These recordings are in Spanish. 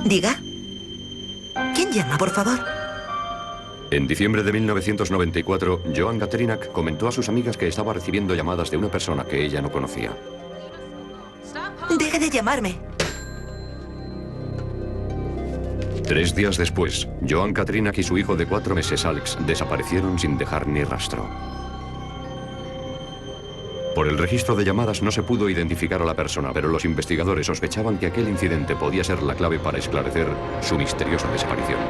Diga. ¿Quién llama, por favor? En diciembre de 1994, Joan Katrinak comentó a sus amigas que estaba recibiendo llamadas de una persona que ella no conocía. Deje de llamarme. 3 días después, Joan Katrinak y su hijo de 4 meses, Alex, desaparecieron sin dejar ni rastro. Por el registro de llamadas no se pudo identificar a la persona, pero los investigadores sospechaban que aquel incidente podía ser la clave para esclarecer su misteriosa desaparición.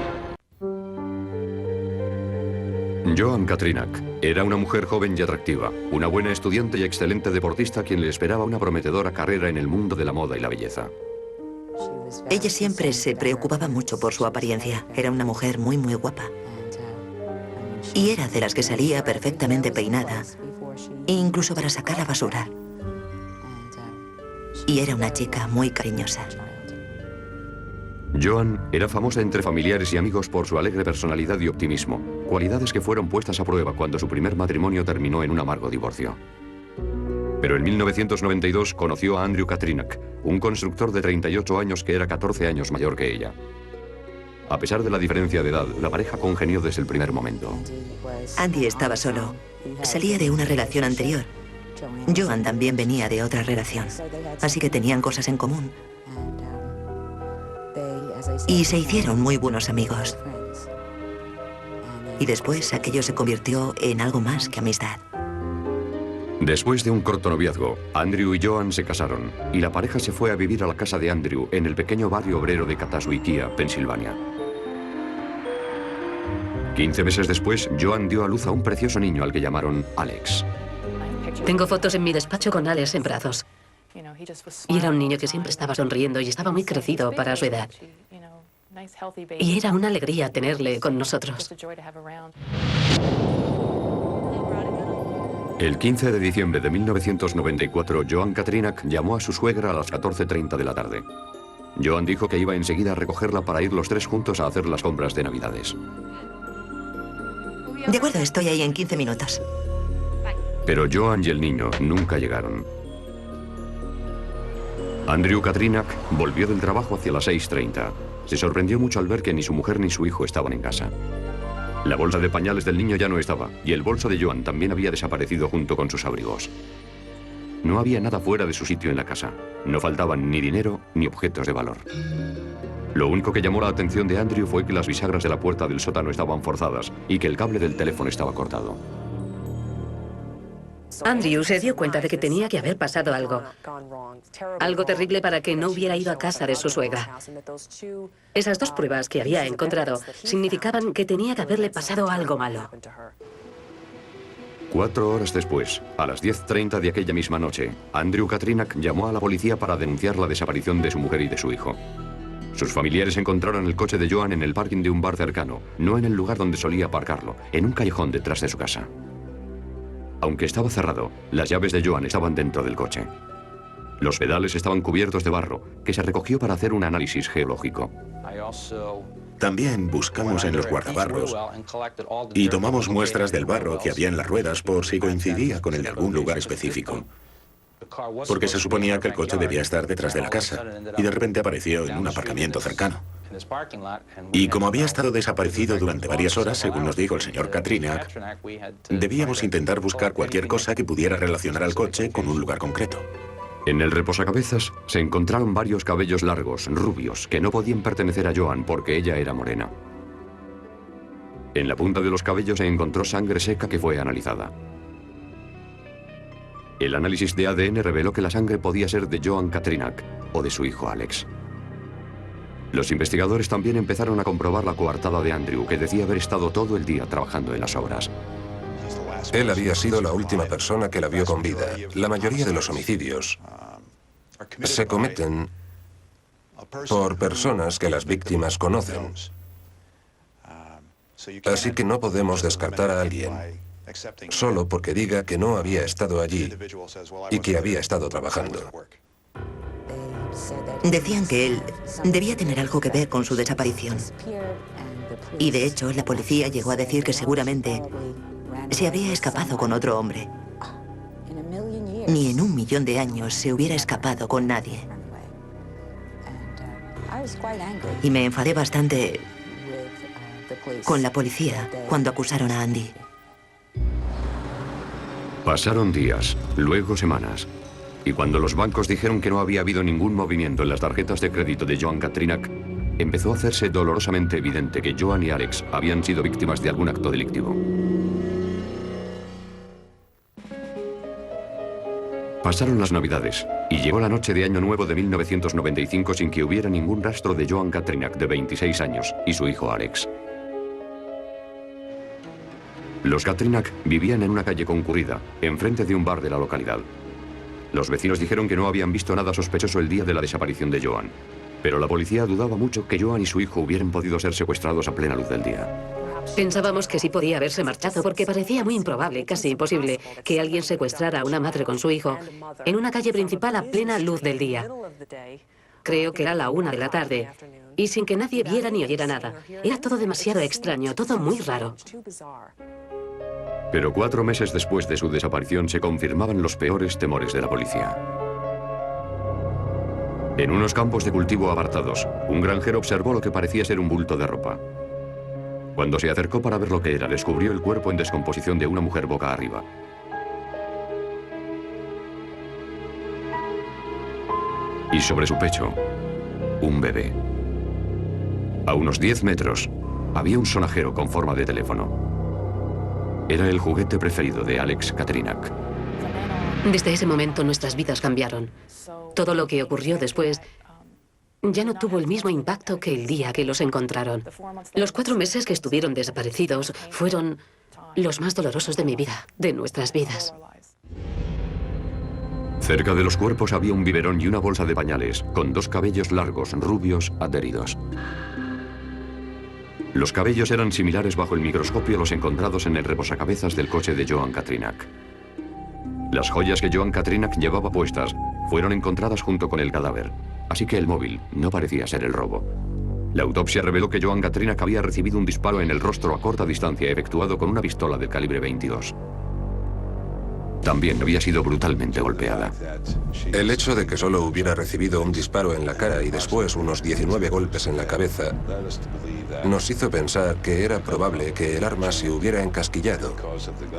Joan Katrinak era una mujer joven y atractiva, una buena estudiante y excelente deportista a quien le esperaba una prometedora carrera en el mundo de la moda y la belleza. Ella siempre se preocupaba mucho por su apariencia. Era una mujer muy guapa. Y era de las que salía perfectamente peinada, incluso para sacar la basura. Y era una chica muy cariñosa. Joan era famosa entre familiares y amigos por su alegre personalidad y optimismo, cualidades que fueron puestas a prueba cuando su primer matrimonio terminó en un amargo divorcio. Pero en 1992 conoció a Andrew Katrinak, un constructor de 38 años que era 14 años mayor que ella. A pesar de la diferencia de edad, la pareja congenió desde el primer momento. Andy estaba solo. Salía de una relación anterior. Joan también venía de otra relación. Así que tenían cosas en común. Y se hicieron muy buenos amigos. Y después aquello se convirtió en algo más que amistad. Después de un corto noviazgo, Andrew y Joan se casaron, y la pareja se fue a vivir a la casa de Andrew en el pequeño barrio obrero de Katasouikia, Pensilvania. 15 meses después, Joan dio a luz a un precioso niño al que llamaron Alex. Tengo fotos en mi despacho con Alex en brazos. Y era un niño que siempre estaba sonriendo y estaba muy crecido para su edad. Y era una alegría tenerle con nosotros. El 15 de diciembre de 1994, Joan Katrinak llamó a su suegra a las 14:30 de la tarde. Joan dijo que iba enseguida a recogerla para ir los tres juntos a hacer las compras de Navidades. De acuerdo, estoy ahí en 15 minutos. Pero Joan y el niño nunca llegaron. Andrew Katrinak volvió del trabajo hacia las 6:30. Se sorprendió mucho al ver que ni su mujer ni su hijo estaban en casa. La bolsa de pañales del niño ya no estaba, y el bolso de Joan también había desaparecido junto con sus abrigos. No había nada fuera de su sitio en la casa. No faltaban ni dinero ni objetos de valor. Lo único que llamó la atención de Andrew fue que las bisagras de la puerta del sótano estaban forzadas y que el cable del teléfono estaba cortado. Andrew se dio cuenta de que tenía que haber pasado algo. Algo terrible para que no hubiera ido a casa de su suegra. Esas dos pruebas que había encontrado significaban que tenía que haberle pasado algo malo. 4 horas después, a las 10:30 de aquella misma noche, Andrew Katrinak llamó a la policía para denunciar la desaparición de su mujer y de su hijo. Sus familiares encontraron el coche de Joan en el parking de un bar cercano, no en el lugar donde solía aparcarlo, en un callejón detrás de su casa. Aunque estaba cerrado, las llaves de Joan estaban dentro del coche. Los pedales estaban cubiertos de barro, que se recogió para hacer un análisis geológico. También buscamos en los guardabarros y tomamos muestras del barro que había en las ruedas por si coincidía con el de algún lugar específico. Porque se suponía que el coche debía estar detrás de la casa y de repente apareció en un aparcamiento cercano. Y como había estado desaparecido durante varias horas, según nos dijo el señor Katrinak, debíamos intentar buscar cualquier cosa que pudiera relacionar al coche con un lugar concreto. En el reposacabezas se encontraron varios cabellos largos, rubios, que no podían pertenecer a Joan porque ella era morena. En la punta de los cabellos se encontró sangre seca que fue analizada. El análisis de ADN reveló que la sangre podía ser de Joan Katrinak o de su hijo Alex. Los investigadores también empezaron a comprobar la coartada de Andrew, que decía haber estado todo el día trabajando en las obras. Él había sido la última persona que la vio con vida. La mayoría de los homicidios se cometen por personas que las víctimas conocen. Así que no podemos descartar a alguien solo porque diga que no había estado allí y que había estado trabajando. Decían que él debía tener algo que ver con su desaparición. Y de hecho, la policía llegó a decir que seguramente se habría escapado con otro hombre. Ni en 1.000.000 de años se hubiera escapado con nadie. Y me enfadé bastante con la policía cuando acusaron a Andy. Pasaron días, luego semanas. Y cuando los bancos dijeron que no había habido ningún movimiento en las tarjetas de crédito de Joan Katrinak, empezó a hacerse dolorosamente evidente que Joan y Alex habían sido víctimas de algún acto delictivo. Pasaron las Navidades y llegó la noche de Año Nuevo de 1995 sin que hubiera ningún rastro de Joan Katrinak, de 26 años, y su hijo Alex. Los Katrinak vivían en una calle concurrida, enfrente de un bar de la localidad. Los vecinos dijeron que no habían visto nada sospechoso el día de la desaparición de Joan, pero la policía dudaba mucho que Joan y su hijo hubieran podido ser secuestrados a plena luz del día. Pensábamos que sí podía haberse marchado porque parecía muy improbable, casi imposible, que alguien secuestrara a una madre con su hijo en una calle principal a plena luz del día. Creo que era la 1 de la tarde y sin que nadie viera ni oyera nada. Era todo demasiado extraño, todo muy raro. Pero 4 meses después de su desaparición se confirmaban los peores temores de la policía. En unos campos de cultivo apartados, un granjero observó lo que parecía ser un bulto de ropa. Cuando se acercó para ver lo que era, descubrió el cuerpo en descomposición de una mujer boca arriba. Y sobre su pecho, un bebé. A unos 10 metros, había un sonajero con forma de teléfono. Era el juguete preferido de Alex Katrinak. Desde ese momento nuestras vidas cambiaron. Todo lo que ocurrió después ya no tuvo el mismo impacto que el día que los encontraron. Los 4 meses que estuvieron desaparecidos fueron los más dolorosos de mi vida, de nuestras vidas. Cerca de los cuerpos había un biberón y una bolsa de pañales, con 2 cabellos largos, rubios, adheridos. Los cabellos eran similares bajo el microscopio a los encontrados en el reposacabezas del coche de Joan Katrinak. Las joyas que Joan Katrinak llevaba puestas fueron encontradas junto con el cadáver, así que el móvil no parecía ser el robo. La autopsia reveló que Joan Katrinak había recibido un disparo en el rostro a corta distancia efectuado con una pistola del calibre 22. También había sido brutalmente golpeada. El hecho de que solo hubiera recibido un disparo en la cara y después unos 19 golpes en la cabeza nos hizo pensar que era probable que el arma se hubiera encasquillado.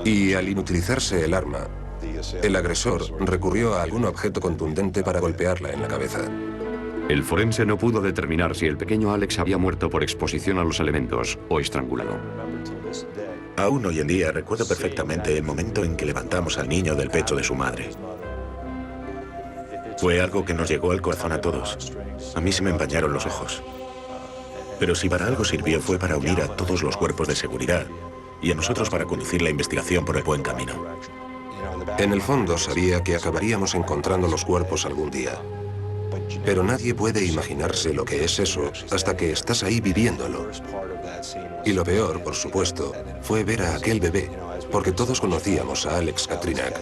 Y al inutilizarse el arma, el agresor recurrió a algún objeto contundente para golpearla en la cabeza. El forense no pudo determinar si el pequeño Alex había muerto por exposición a los elementos o estrangulado. Aún hoy en día recuerdo perfectamente el momento en que levantamos al niño del pecho de su madre. Fue algo que nos llegó al corazón a todos. A mí se me empañaron los ojos. Pero si para algo sirvió fue para unir a todos los cuerpos de seguridad y a nosotros para conducir la investigación por el buen camino. En el fondo sabía que acabaríamos encontrando los cuerpos algún día. Pero nadie puede imaginarse lo que es eso hasta que estás ahí viviéndolo. Y lo peor, por supuesto, fue ver a aquel bebé, porque todos conocíamos a Alex Katrinak,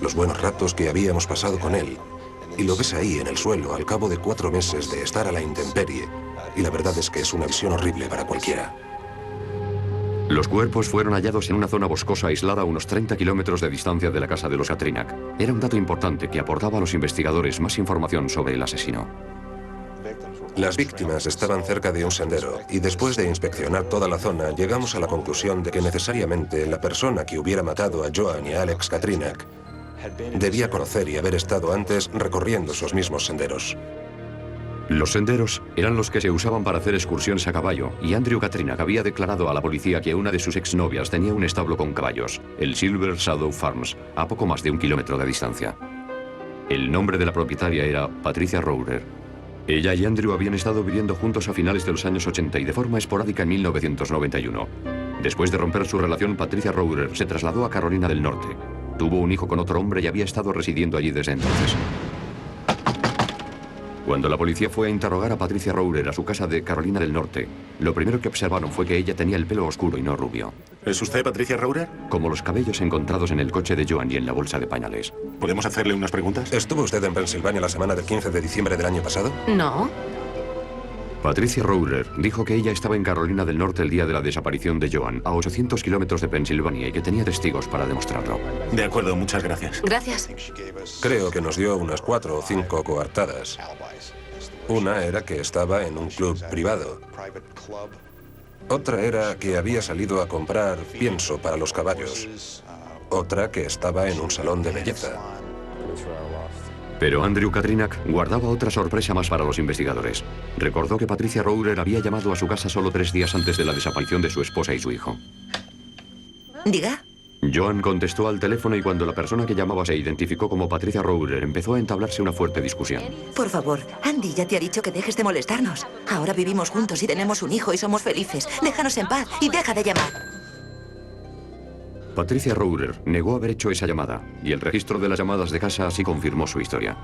los buenos ratos que habíamos pasado con él, y lo ves ahí en el suelo al cabo de 4 meses de estar a la intemperie, y la verdad es que es una visión horrible para cualquiera. Los cuerpos fueron hallados en una zona boscosa aislada a unos 30 kilómetros de distancia de la casa de los Katrinak. Era un dato importante que aportaba a los investigadores más información sobre el asesino. Las víctimas estaban cerca de un sendero y después de inspeccionar toda la zona llegamos a la conclusión de que necesariamente la persona que hubiera matado a Joan y a Alex Katrinak debía conocer y haber estado antes recorriendo esos mismos senderos. Los senderos eran los que se usaban para hacer excursiones a caballo y Andrew Katrinak había declarado a la policía que una de sus exnovias tenía un establo con caballos, el Silver Shadow Farms, a poco más de 1 kilómetro de distancia. El nombre de la propietaria era Patricia Rohrer. Ella y Andrew habían estado viviendo juntos a finales de los años 80 y de forma esporádica en 1991. Después de romper su relación, Patricia Rohrer se trasladó a Carolina del Norte. Tuvo un hijo con otro hombre y había estado residiendo allí desde entonces. Cuando la policía fue a interrogar a Patricia Rohrer a su casa de Carolina del Norte, lo primero que observaron fue que ella tenía el pelo oscuro y no rubio. ¿Es usted Patricia Rohrer? Como los cabellos encontrados en el coche de Joan y en la bolsa de pañales. ¿Podemos hacerle unas preguntas? ¿Estuvo usted en Pensilvania la semana del 15 de diciembre del año pasado? No. Patricia Rohrer dijo que ella estaba en Carolina del Norte el día de la desaparición de Joan, a 800 kilómetros de Pensilvania, y que tenía testigos para demostrarlo. De acuerdo, muchas gracias. Gracias. Creo que nos dio unas 4 o 5 coartadas. Una era que estaba en un club privado. Otra era que había salido a comprar pienso para los caballos. Otra que estaba en un salón de belleza. Pero Andrew Katrinak guardaba otra sorpresa más para los investigadores. Recordó que Patricia Roure había llamado a su casa solo 3 días antes de la desaparición de su esposa y su hijo. Diga. Joan contestó al teléfono y cuando la persona que llamaba se identificó como Patricia Roure, empezó a entablarse una fuerte discusión. Por favor, Andy ya te ha dicho que dejes de molestarnos. Ahora vivimos juntos y tenemos un hijo y somos felices. Déjanos en paz y deja de llamar. Patricia Roure negó haber hecho esa llamada y el registro de las llamadas de casa así confirmó su historia.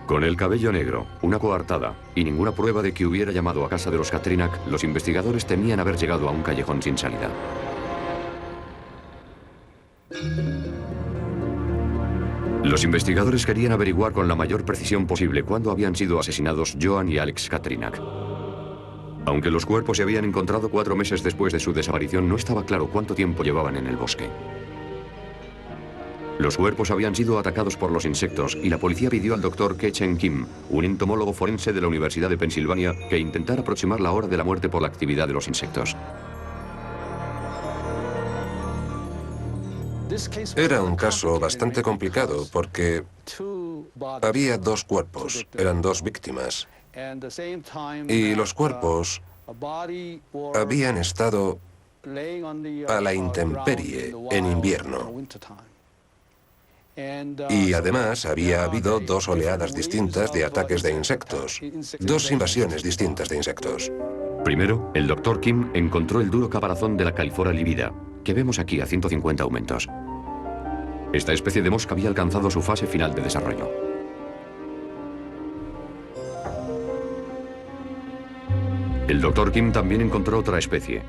Con el cabello negro, una coartada y ninguna prueba de que hubiera llamado a casa de los Katrinak, los investigadores temían haber llegado a un callejón sin salida. Los investigadores querían averiguar con la mayor precisión posible cuándo habían sido asesinados Joan y Alex Katrinak. Aunque los cuerpos se habían encontrado 4 meses después de su desaparición, no estaba claro cuánto tiempo llevaban en el bosque. Los cuerpos habían sido atacados por los insectos y la policía pidió al doctor Kechen Kim, un entomólogo forense de la Universidad de Pensilvania, que intentara aproximar la hora de la muerte por la actividad de los insectos. Era un caso bastante complicado porque había 2 cuerpos, eran 2 víctimas. Y los cuerpos habían estado a la intemperie en invierno. Y además había habido 2 oleadas distintas de ataques de insectos, 2 invasiones distintas de insectos. Primero, el doctor Kim encontró el duro caparazón de la Califora livida, que vemos aquí a 150 aumentos. Esta especie de mosca había alcanzado su fase final de desarrollo. El doctor Kim también encontró otra especie,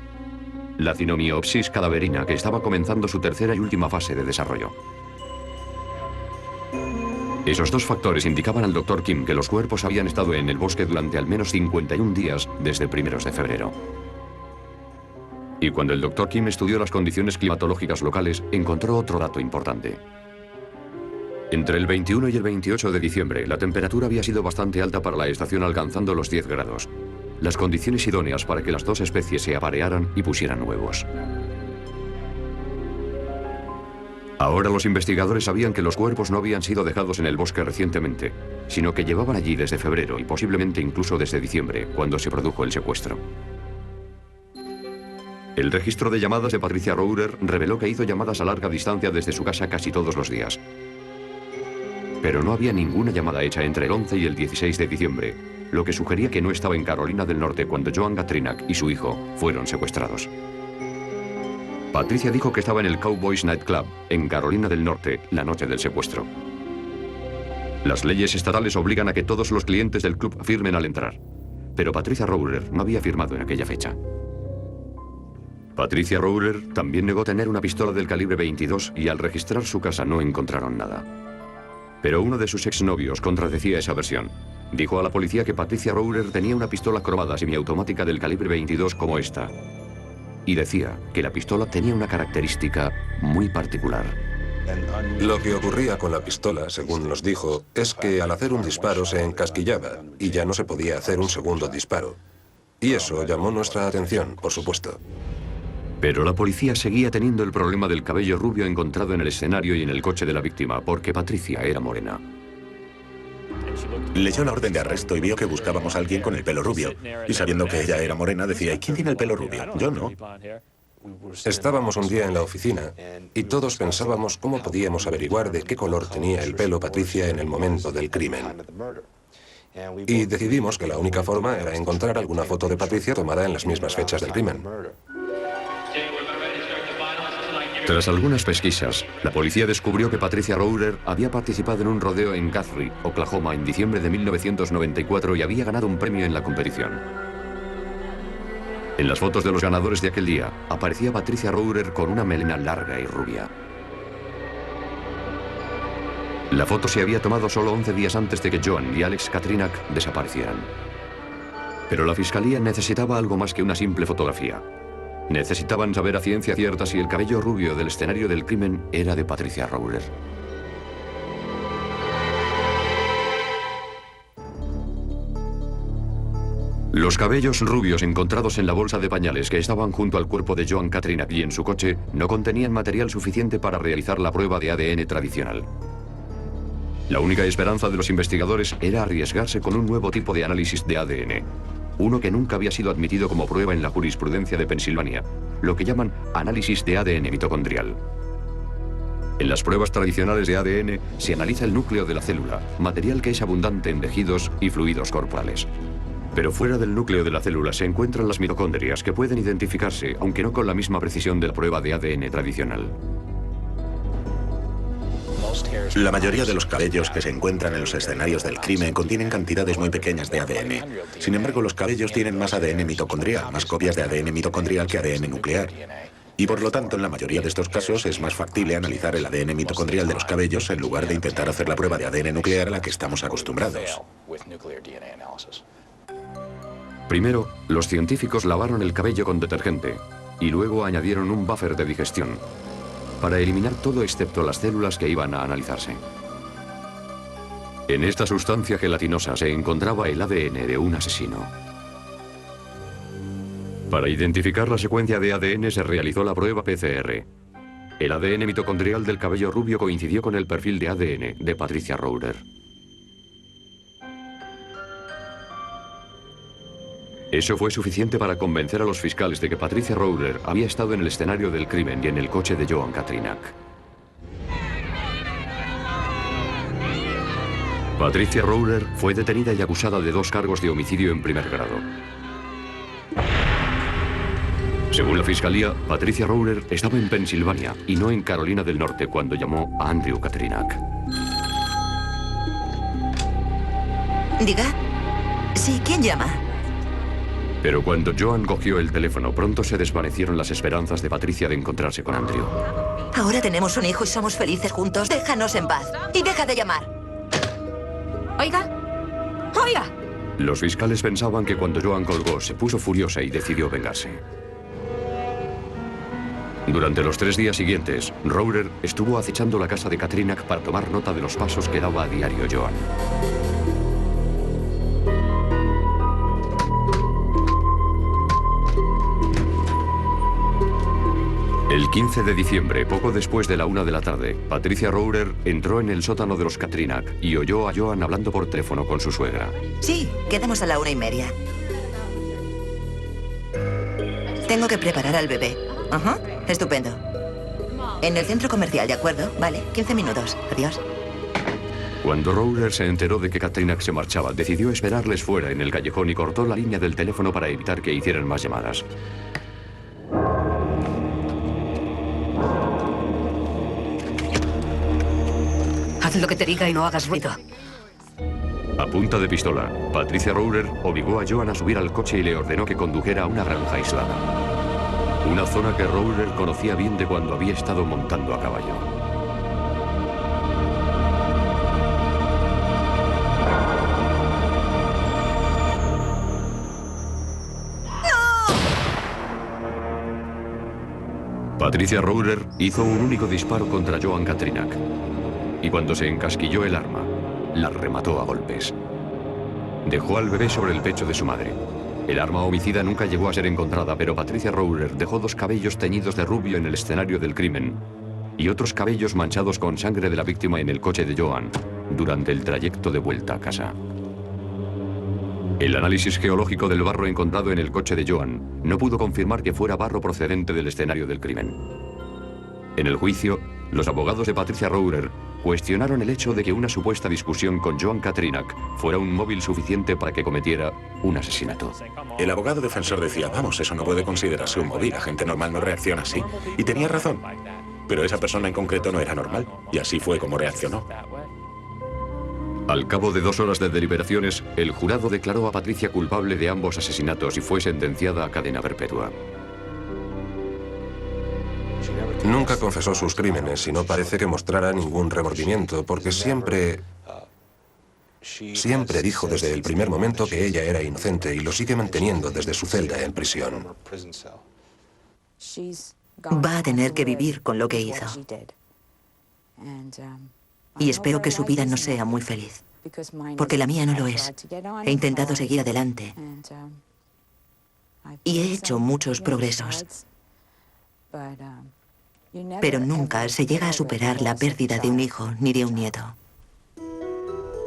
la Cynomyopsis cadaverina, que estaba comenzando su tercera y última fase de desarrollo. Esos 2 factores indicaban al doctor Kim que los cuerpos habían estado en el bosque durante al menos 51 días desde primeros de febrero. Y cuando el doctor Kim estudió las condiciones climatológicas locales, encontró otro dato importante. Entre el 21 y el 28 de diciembre, la temperatura había sido bastante alta para la estación, alcanzando los 10 grados. Las condiciones idóneas para que las 2 especies se aparearan y pusieran huevos. Ahora los investigadores sabían que los cuerpos no habían sido dejados en el bosque recientemente, sino que llevaban allí desde febrero y posiblemente incluso desde diciembre, cuando se produjo el secuestro. El registro de llamadas de Patricia Roure reveló que hizo llamadas a larga distancia desde su casa casi todos los días. Pero no había ninguna llamada hecha entre el 11 y el 16 de diciembre, lo que sugería que no estaba en Carolina del Norte cuando Joan Katrinak y su hijo fueron secuestrados. Patricia dijo que estaba en el Cowboys Night Club, en Carolina del Norte, la noche del secuestro. Las leyes estatales obligan a que todos los clientes del club firmen al entrar, pero Patricia Roure no había firmado en aquella fecha. Patricia Roure también negó tener una pistola del calibre 22 y al registrar su casa no encontraron nada. Pero uno de sus exnovios contradecía esa versión. Dijo a la policía que Patricia Roure tenía una pistola cromada semiautomática del calibre 22 como esta. Y decía que la pistola tenía una característica muy particular. Lo que ocurría con la pistola, según nos dijo, es que al hacer un disparo se encasquillaba y ya no se podía hacer un segundo disparo. Y eso llamó nuestra atención, por supuesto. Pero la policía seguía teniendo el problema del cabello rubio encontrado en el escenario y en el coche de la víctima, porque Patricia era morena. Leyó la orden de arresto y vio que buscábamos a alguien con el pelo rubio. Y sabiendo que ella era morena, decía, ¿y quién tiene el pelo rubio? Yo no. Estábamos un día en la oficina y todos pensábamos cómo podíamos averiguar de qué color tenía el pelo Patricia en el momento del crimen. Y decidimos que la única forma era encontrar alguna foto de Patricia tomada en las mismas fechas del crimen. Tras algunas pesquisas, la policía descubrió que Patricia Roure había participado en un rodeo en Guthrie, Oklahoma, en diciembre de 1994 y había ganado un premio en la competición. En las fotos de los ganadores de aquel día, aparecía Patricia Roure con una melena larga y rubia. La foto se había tomado solo 11 días antes de que Joan y Alex Katrinak desaparecieran. Pero la fiscalía necesitaba algo más que una simple fotografía. Necesitaban saber a ciencia cierta si el cabello rubio del escenario del crimen era de Patricia Roure. Los cabellos rubios encontrados en la bolsa de pañales que estaban junto al cuerpo de Joan Katrinak y en su coche no contenían material suficiente para realizar la prueba de ADN tradicional. La única esperanza de los investigadores era arriesgarse con un nuevo tipo de análisis de ADN, uno que nunca había sido admitido como prueba en la jurisprudencia de Pensilvania, lo que llaman análisis de ADN mitocondrial. En las pruebas tradicionales de ADN se analiza el núcleo de la célula, material que es abundante en tejidos y fluidos corporales. Pero fuera del núcleo de la célula se encuentran las mitocondrias que pueden identificarse, aunque no con la misma precisión de la prueba de ADN tradicional. La mayoría de los cabellos que se encuentran en los escenarios del crimen contienen cantidades muy pequeñas de ADN. Sin embargo, los cabellos tienen más ADN mitocondrial, más copias de ADN mitocondrial que ADN nuclear. Y por lo tanto, en la mayoría de estos casos es más factible analizar el ADN mitocondrial de los cabellos en lugar de intentar hacer la prueba de ADN nuclear a la que estamos acostumbrados. Primero, los científicos lavaron el cabello con detergente y luego añadieron un buffer de digestión para eliminar todo excepto las células que iban a analizarse. En esta sustancia gelatinosa se encontraba el ADN de un asesino. Para identificar la secuencia de ADN se realizó la prueba PCR. El ADN mitocondrial del cabello rubio coincidió con el perfil de ADN de Patricia Rohrer. Eso fue suficiente para convencer a los fiscales de que Patricia Rohrer había estado en el escenario del crimen y en el coche de Joan Katrinak. Patricia Rohrer fue detenida y acusada de 2 cargos de homicidio en primer grado. Según la fiscalía, Patricia Rohrer estaba en Pensilvania y no en Carolina del Norte cuando llamó a Andrew Katrinak. Diga. Sí, ¿quién llama? Pero cuando Joan cogió el teléfono, pronto se desvanecieron las esperanzas de Patricia de encontrarse con Andrew. Ahora tenemos un hijo y somos felices juntos. Déjanos en paz. Y deja de llamar. Oiga. Oiga. Los fiscales pensaban que cuando Joan colgó, se puso furiosa y decidió vengarse. Durante los 3 días siguientes, Rohrer estuvo acechando la casa de Katrinak para tomar nota de los pasos que daba a diario Joan. El 15 de diciembre, poco después de la 1 de la tarde, Patricia Rohrer entró en el sótano de los Katrinak y oyó a Joan hablando por teléfono con su suegra. Sí, quedamos a la 1:30. Tengo que preparar al bebé. Ajá, estupendo. En el centro comercial, ¿de acuerdo? Vale, 15 minutos. Adiós. Cuando Rohrer se enteró de que Katrinak se marchaba, decidió esperarles fuera en el callejón y cortó la línea del teléfono para evitar que hicieran más llamadas. Haz lo que te diga y no hagas ruido. A punta de pistola, Patricia Rohrer obligó a Joan a subir al coche y le ordenó que condujera a una granja aislada. Una zona que Rohrer conocía bien de cuando había estado montando a caballo. Patricia Rohrer hizo un único disparo contra Joan Katrinak. Y cuando se encasquilló el arma, la remató a golpes. Dejó al bebé sobre el pecho de su madre. El arma homicida nunca llegó a ser encontrada, pero Patricia Rohrer dejó 2 cabellos teñidos de rubio en el escenario del crimen y otros cabellos manchados con sangre de la víctima en el coche de Joan durante el trayecto de vuelta a casa. El análisis geológico del barro encontrado en el coche de Joan no pudo confirmar que fuera barro procedente del escenario del crimen. En el juicio, los abogados de Patricia Rohrer cuestionaron el hecho de que una supuesta discusión con Joan Katrinak fuera un móvil suficiente para que cometiera un asesinato. El abogado defensor decía, vamos, eso no puede considerarse un móvil, la gente normal no reacciona así. Y tenía razón. Pero esa persona en concreto no era normal, y así fue como reaccionó. Al cabo de 2 horas de deliberaciones, el jurado declaró a Patricia culpable de ambos asesinatos y fue sentenciada a cadena perpetua. Nunca confesó sus crímenes y no parece que mostrara ningún remordimiento, porque siempre dijo desde el primer momento que ella era inocente y lo sigue manteniendo desde su celda en prisión. Va a tener que vivir con lo que hizo. Y espero que su vida no sea muy feliz. porque la mía no lo es. He intentado seguir adelante y he hecho muchos progresos, pero nunca se llega a superar la pérdida de un hijo ni de un nieto.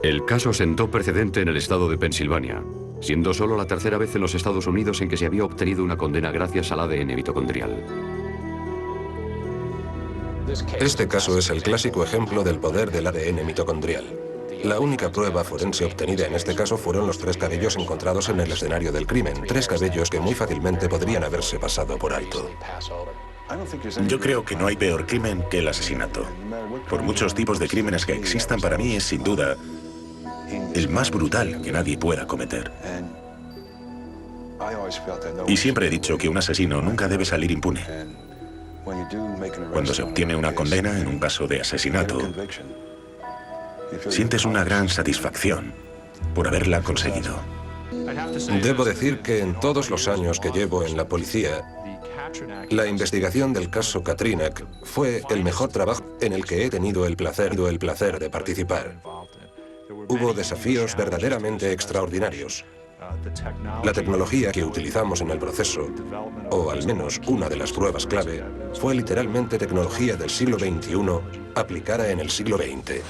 El caso sentó precedente en el estado de Pensilvania, siendo solo la tercera vez en los Estados Unidos en que se había obtenido una condena gracias al ADN mitocondrial. Este caso es el clásico ejemplo del poder del ADN mitocondrial. La única prueba forense obtenida en este caso fueron los 3 cabellos encontrados en el escenario del crimen, 3 cabellos que muy fácilmente podrían haberse pasado por alto. Yo creo que no hay peor crimen que el asesinato. Por muchos tipos de crímenes que existan, para mí es sin duda el más brutal que nadie pueda cometer. Y siempre he dicho que un asesino nunca debe salir impune. Cuando se obtiene una condena en un caso de asesinato, sientes una gran satisfacción por haberla conseguido. Debo decir que en todos los años que llevo en la policía, la investigación del caso Katrinak fue el mejor trabajo en el que he tenido el placer de participar. Hubo desafíos verdaderamente extraordinarios. La tecnología que utilizamos en el proceso, o al menos una de las pruebas clave, fue literalmente tecnología del siglo XXI aplicada en el siglo XX.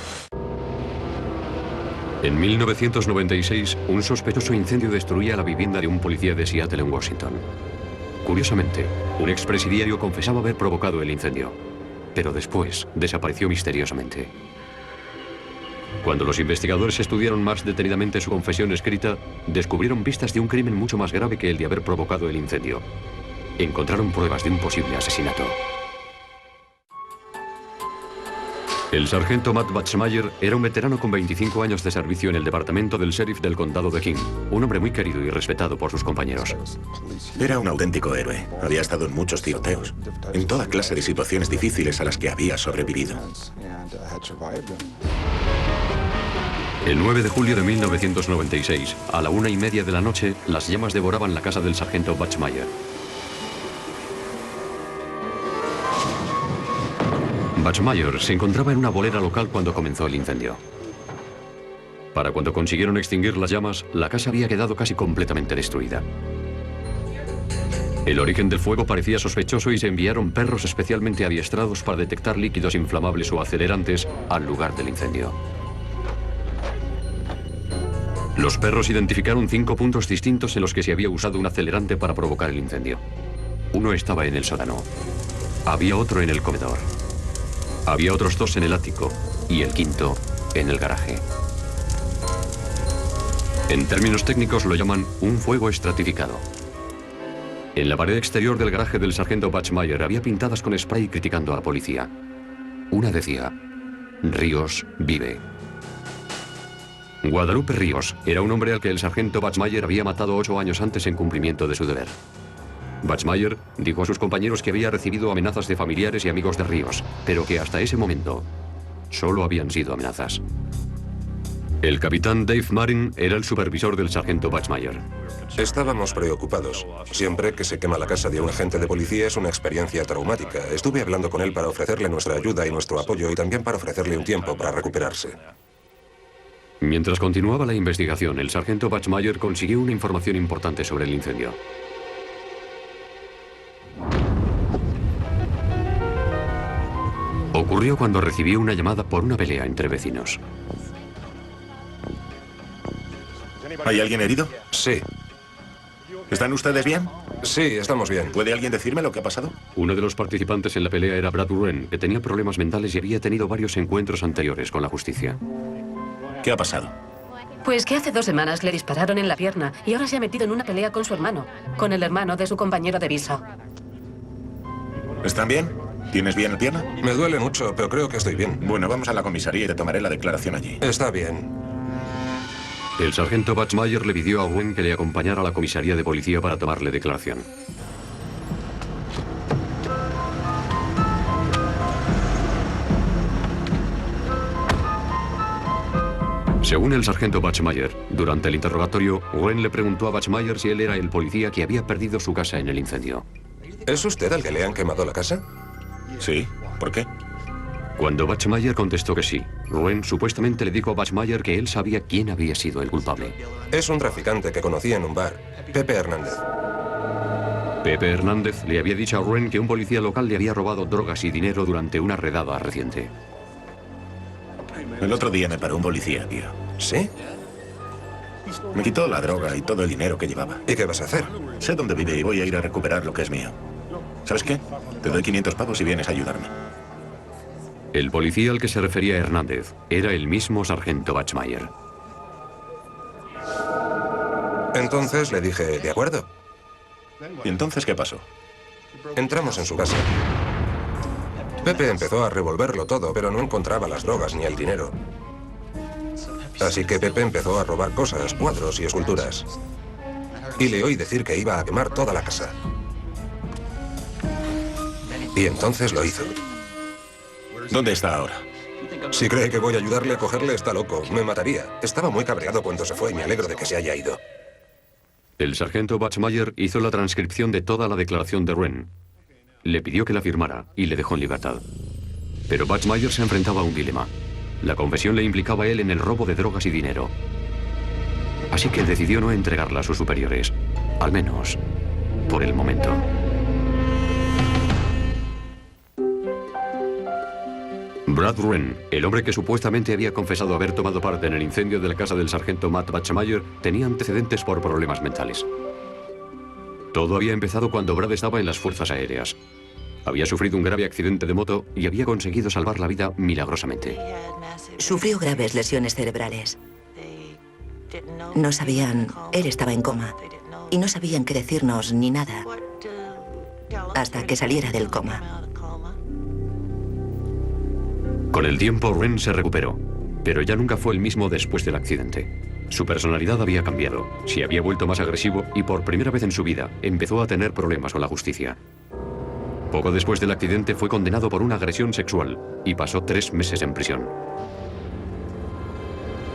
En 1996, un sospechoso incendio destruía la vivienda de un policía de Seattle en Washington. Curiosamente, un expresidiario confesaba haber provocado el incendio, pero después desapareció misteriosamente. Cuando los investigadores estudiaron más detenidamente su confesión escrita, descubrieron pistas de un crimen mucho más grave que el de haber provocado el incendio. Encontraron pruebas de un posible asesinato. El sargento Matt Batchmayer era un veterano con 25 años de servicio en el departamento del sheriff del condado de King, un hombre muy querido y respetado por sus compañeros. Era un auténtico héroe. Había estado en muchos tiroteos, en toda clase de situaciones difíciles a las que había sobrevivido. El 9 de julio de 1996, a la 1:30 de la noche, las llamas devoraban la casa del sargento Batchmayer. Batchmayer se encontraba en una bolera local cuando comenzó el incendio. Para cuando consiguieron extinguir las llamas, la casa había quedado casi completamente destruida. El origen del fuego parecía sospechoso y se enviaron perros especialmente adiestrados para detectar líquidos inflamables o acelerantes al lugar del incendio. Los perros identificaron 5 puntos distintos en los que se había usado un acelerante para provocar el incendio. Uno estaba en el sótano. Había otro en el comedor. Había otros 2 en el ático y el quinto en el garaje. En términos técnicos lo llaman un fuego estratificado. En la pared exterior del garaje del sargento Batchmayer había pintadas con spray criticando a la policía. Una decía: Ríos vive. Guadalupe Ríos era un hombre al que el sargento Batchmayer había matado 8 años antes en cumplimiento de su deber. Batchmayer dijo a sus compañeros que había recibido amenazas de familiares y amigos de Ríos, pero que hasta ese momento solo habían sido amenazas. El capitán Dave Marin era el supervisor del sargento Batchmayer. Estábamos preocupados. Siempre que se quema la casa de un agente de policía es una experiencia traumática. Estuve hablando con él para ofrecerle nuestra ayuda y nuestro apoyo y también para ofrecerle un tiempo para recuperarse. Mientras continuaba la investigación, el sargento Batchmayer consiguió una información importante sobre el incendio. Ocurrió cuando recibió una llamada por una pelea entre vecinos. ¿Hay alguien herido? Sí. ¿Están ustedes bien? Sí, estamos bien. ¿Puede alguien decirme lo que ha pasado? Uno de los participantes en la pelea era Brad Wren, que tenía problemas mentales y había tenido varios encuentros anteriores con la justicia. ¿Qué ha pasado? Pues que hace 2 semanas le dispararon en la pierna y ahora se ha metido en una pelea con su hermano, con el hermano de su compañero de viso. ¿Están bien? ¿Tienes bien la pierna? Me duele mucho, pero creo que estoy bien. Bueno, vamos a la comisaría y te tomaré la declaración allí. Está bien. El sargento Batchmayer le pidió a Wren que le acompañara a la comisaría de policía para tomarle declaración. Según el sargento Batchmayer, durante el interrogatorio, Wren le preguntó a Batchmayer si él era el policía que había perdido su casa en el incendio. ¿Es usted al que le han quemado la casa? Sí, ¿por qué? Cuando Batchmayer contestó que sí, Wren supuestamente le dijo a Batchmayer que él sabía quién había sido el culpable. Es un traficante que conocía en un bar, Pepe Hernández. Pepe Hernández le había dicho a Wren que un policía local le había robado drogas y dinero durante una redada reciente. El otro día me paró un policía, tío. ¿Sí? Me quitó la droga y todo el dinero que llevaba. ¿Y qué vas a hacer? Sé dónde vive y voy a ir a recuperar lo que es mío. ¿Sabes qué? Te doy 500 pavos si vienes a ayudarme. El policía al que se refería Hernández era el mismo sargento Batchmayer. Entonces le dije, de acuerdo. ¿Y entonces qué pasó? Entramos en su casa. Pepe empezó a revolverlo todo, pero no encontraba las drogas ni el dinero. Así que Pepe empezó a robar cosas, cuadros y esculturas. Y le oí decir que iba a quemar toda la casa. Y entonces lo hizo. ¿Dónde está ahora? Si cree que voy a ayudarle a cogerle, está loco. Me mataría. Estaba muy cabreado cuando se fue y me alegro de que se haya ido. El sargento Batchmayer hizo la transcripción de toda la declaración de Wren. Le pidió que la firmara y le dejó en libertad. Pero Batchmayer se enfrentaba a un dilema. La confesión le implicaba a él en el robo de drogas y dinero. Así que decidió no entregarla a sus superiores. Al menos, por el momento. Brad Wren, el hombre que supuestamente había confesado haber tomado parte en el incendio de la casa del sargento Matt Batchmayer, tenía antecedentes por problemas mentales. Todo había empezado cuando Brad estaba en las fuerzas aéreas. Había sufrido un grave accidente de moto y había conseguido salvar la vida milagrosamente. Sufrió graves lesiones cerebrales. No sabían, él estaba en coma, y no sabían qué decirnos ni nada hasta que saliera del coma. Con el tiempo, Wren se recuperó, pero ya nunca fue el mismo después del accidente. Su personalidad había cambiado, se había vuelto más agresivo y por primera vez en su vida empezó a tener problemas con la justicia. Poco después del accidente fue condenado por una agresión sexual y pasó 3 meses en prisión.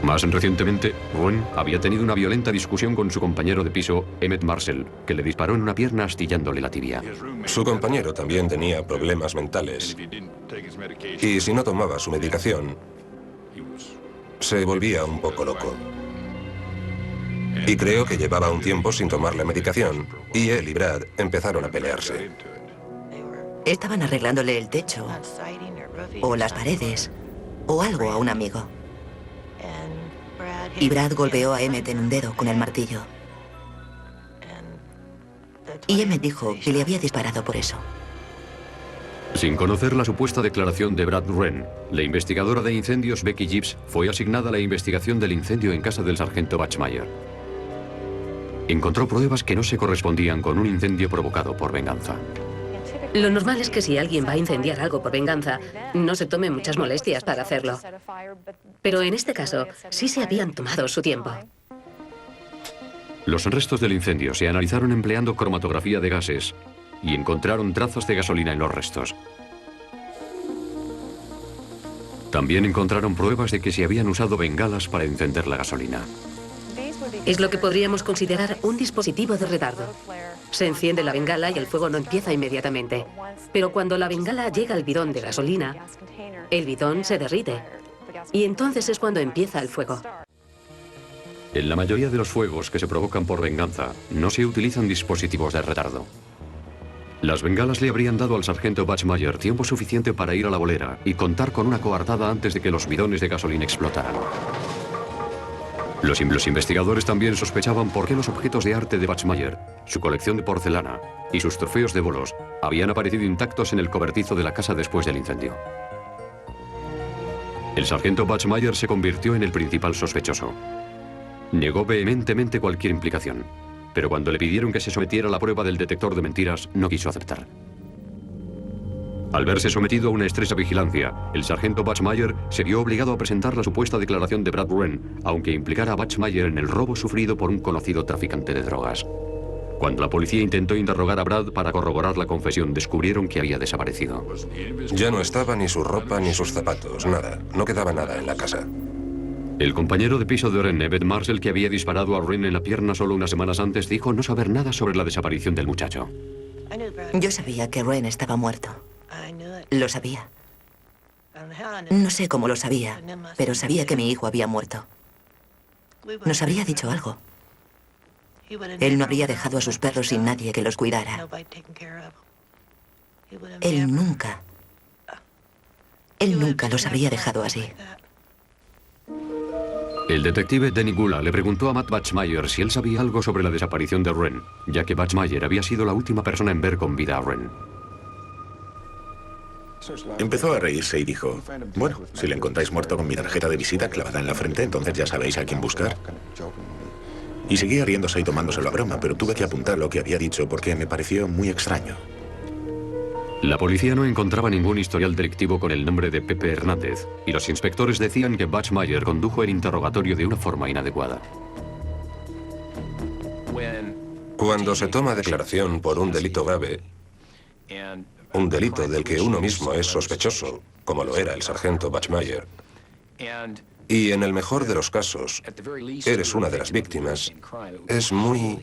Más recientemente, Wren había tenido una violenta discusión con su compañero de piso, Emmett Marcel, que le disparó en una pierna astillándole la tibia. Su compañero también tenía problemas mentales. Y si no tomaba su medicación, se volvía un poco loco. Y creo que llevaba un tiempo sin tomar la medicación, y él y Brad empezaron a pelearse. Estaban arreglándole el techo, o las paredes, o algo a un amigo. Y Brad golpeó a Emmett en un dedo con el martillo. Y Emmett dijo que le había disparado por eso. Sin conocer la supuesta declaración de Brad Wren, la investigadora de incendios Becky Gibbs fue asignada a la investigación del incendio en casa del sargento Batchmayer. Encontró pruebas que no se correspondían con un incendio provocado por venganza. Lo normal es que si alguien va a incendiar algo por venganza, no se tome muchas molestias para hacerlo. Pero en este caso, sí se habían tomado su tiempo. Los restos del incendio se analizaron empleando cromatografía de gases y encontraron trazas de gasolina en los restos. También encontraron pruebas de que se habían usado bengalas para encender la gasolina. Es lo que podríamos considerar un dispositivo de retardo. Se enciende la bengala y el fuego no empieza inmediatamente. Pero cuando la bengala llega al bidón de gasolina, el bidón se derrite. Y entonces es cuando empieza el fuego. En la mayoría de los fuegos que se provocan por venganza, no se utilizan dispositivos de retardo. Las bengalas le habrían dado al sargento Batchmayer tiempo suficiente para ir a la bolera y contar con una coartada antes de que los bidones de gasolina explotaran. Los investigadores también sospechaban por qué los objetos de arte de Batchmayer, su colección de porcelana y sus trofeos de bolos habían aparecido intactos en el cobertizo de la casa después del incendio. El sargento Batchmayer se convirtió en el principal sospechoso. Negó vehementemente cualquier implicación, pero cuando le pidieron que se sometiera a la prueba del detector de mentiras, no quiso aceptar. Al verse sometido a una estrecha vigilancia, el sargento Batchmayer se vio obligado a presentar la supuesta declaración de Brad Wren, aunque implicara a Batchmayer en el robo sufrido por un conocido traficante de drogas. Cuando la policía intentó interrogar a Brad para corroborar la confesión, descubrieron que había desaparecido. Ya no estaba ni su ropa ni sus zapatos, nada. No quedaba nada en la casa. El compañero de piso de Wren, Emmett Marcel, que había disparado a Wren en la pierna solo unas semanas antes, dijo no saber nada sobre la desaparición del muchacho. Yo sabía que Wren estaba muerto. Lo sabía. No sé cómo lo sabía, pero sabía que mi hijo había muerto. Nos habría dicho algo. Él no habría dejado a sus perros sin nadie que los cuidara. Él nunca los habría dejado así. El detective Denny Gula le preguntó a Matt Batchmayer si él sabía algo sobre la desaparición de Wren, ya que Batchmayer había sido la última persona en ver con vida a Wren. Empezó a reírse y dijo, bueno, si le encontráis muerto con mi tarjeta de visita clavada en la frente, entonces ya sabéis a quién buscar. Y seguía riéndose y tomándoselo a broma, pero tuve que apuntar lo que había dicho porque me pareció muy extraño. La policía no encontraba ningún historial delictivo con el nombre de Pepe Hernández, y los inspectores decían que Batchmayer condujo el interrogatorio de una forma inadecuada. Cuando se toma declaración por un delito grave, un delito del que uno mismo es sospechoso, como lo era el sargento Batchmayer, y en el mejor de los casos, eres una de las víctimas, es muy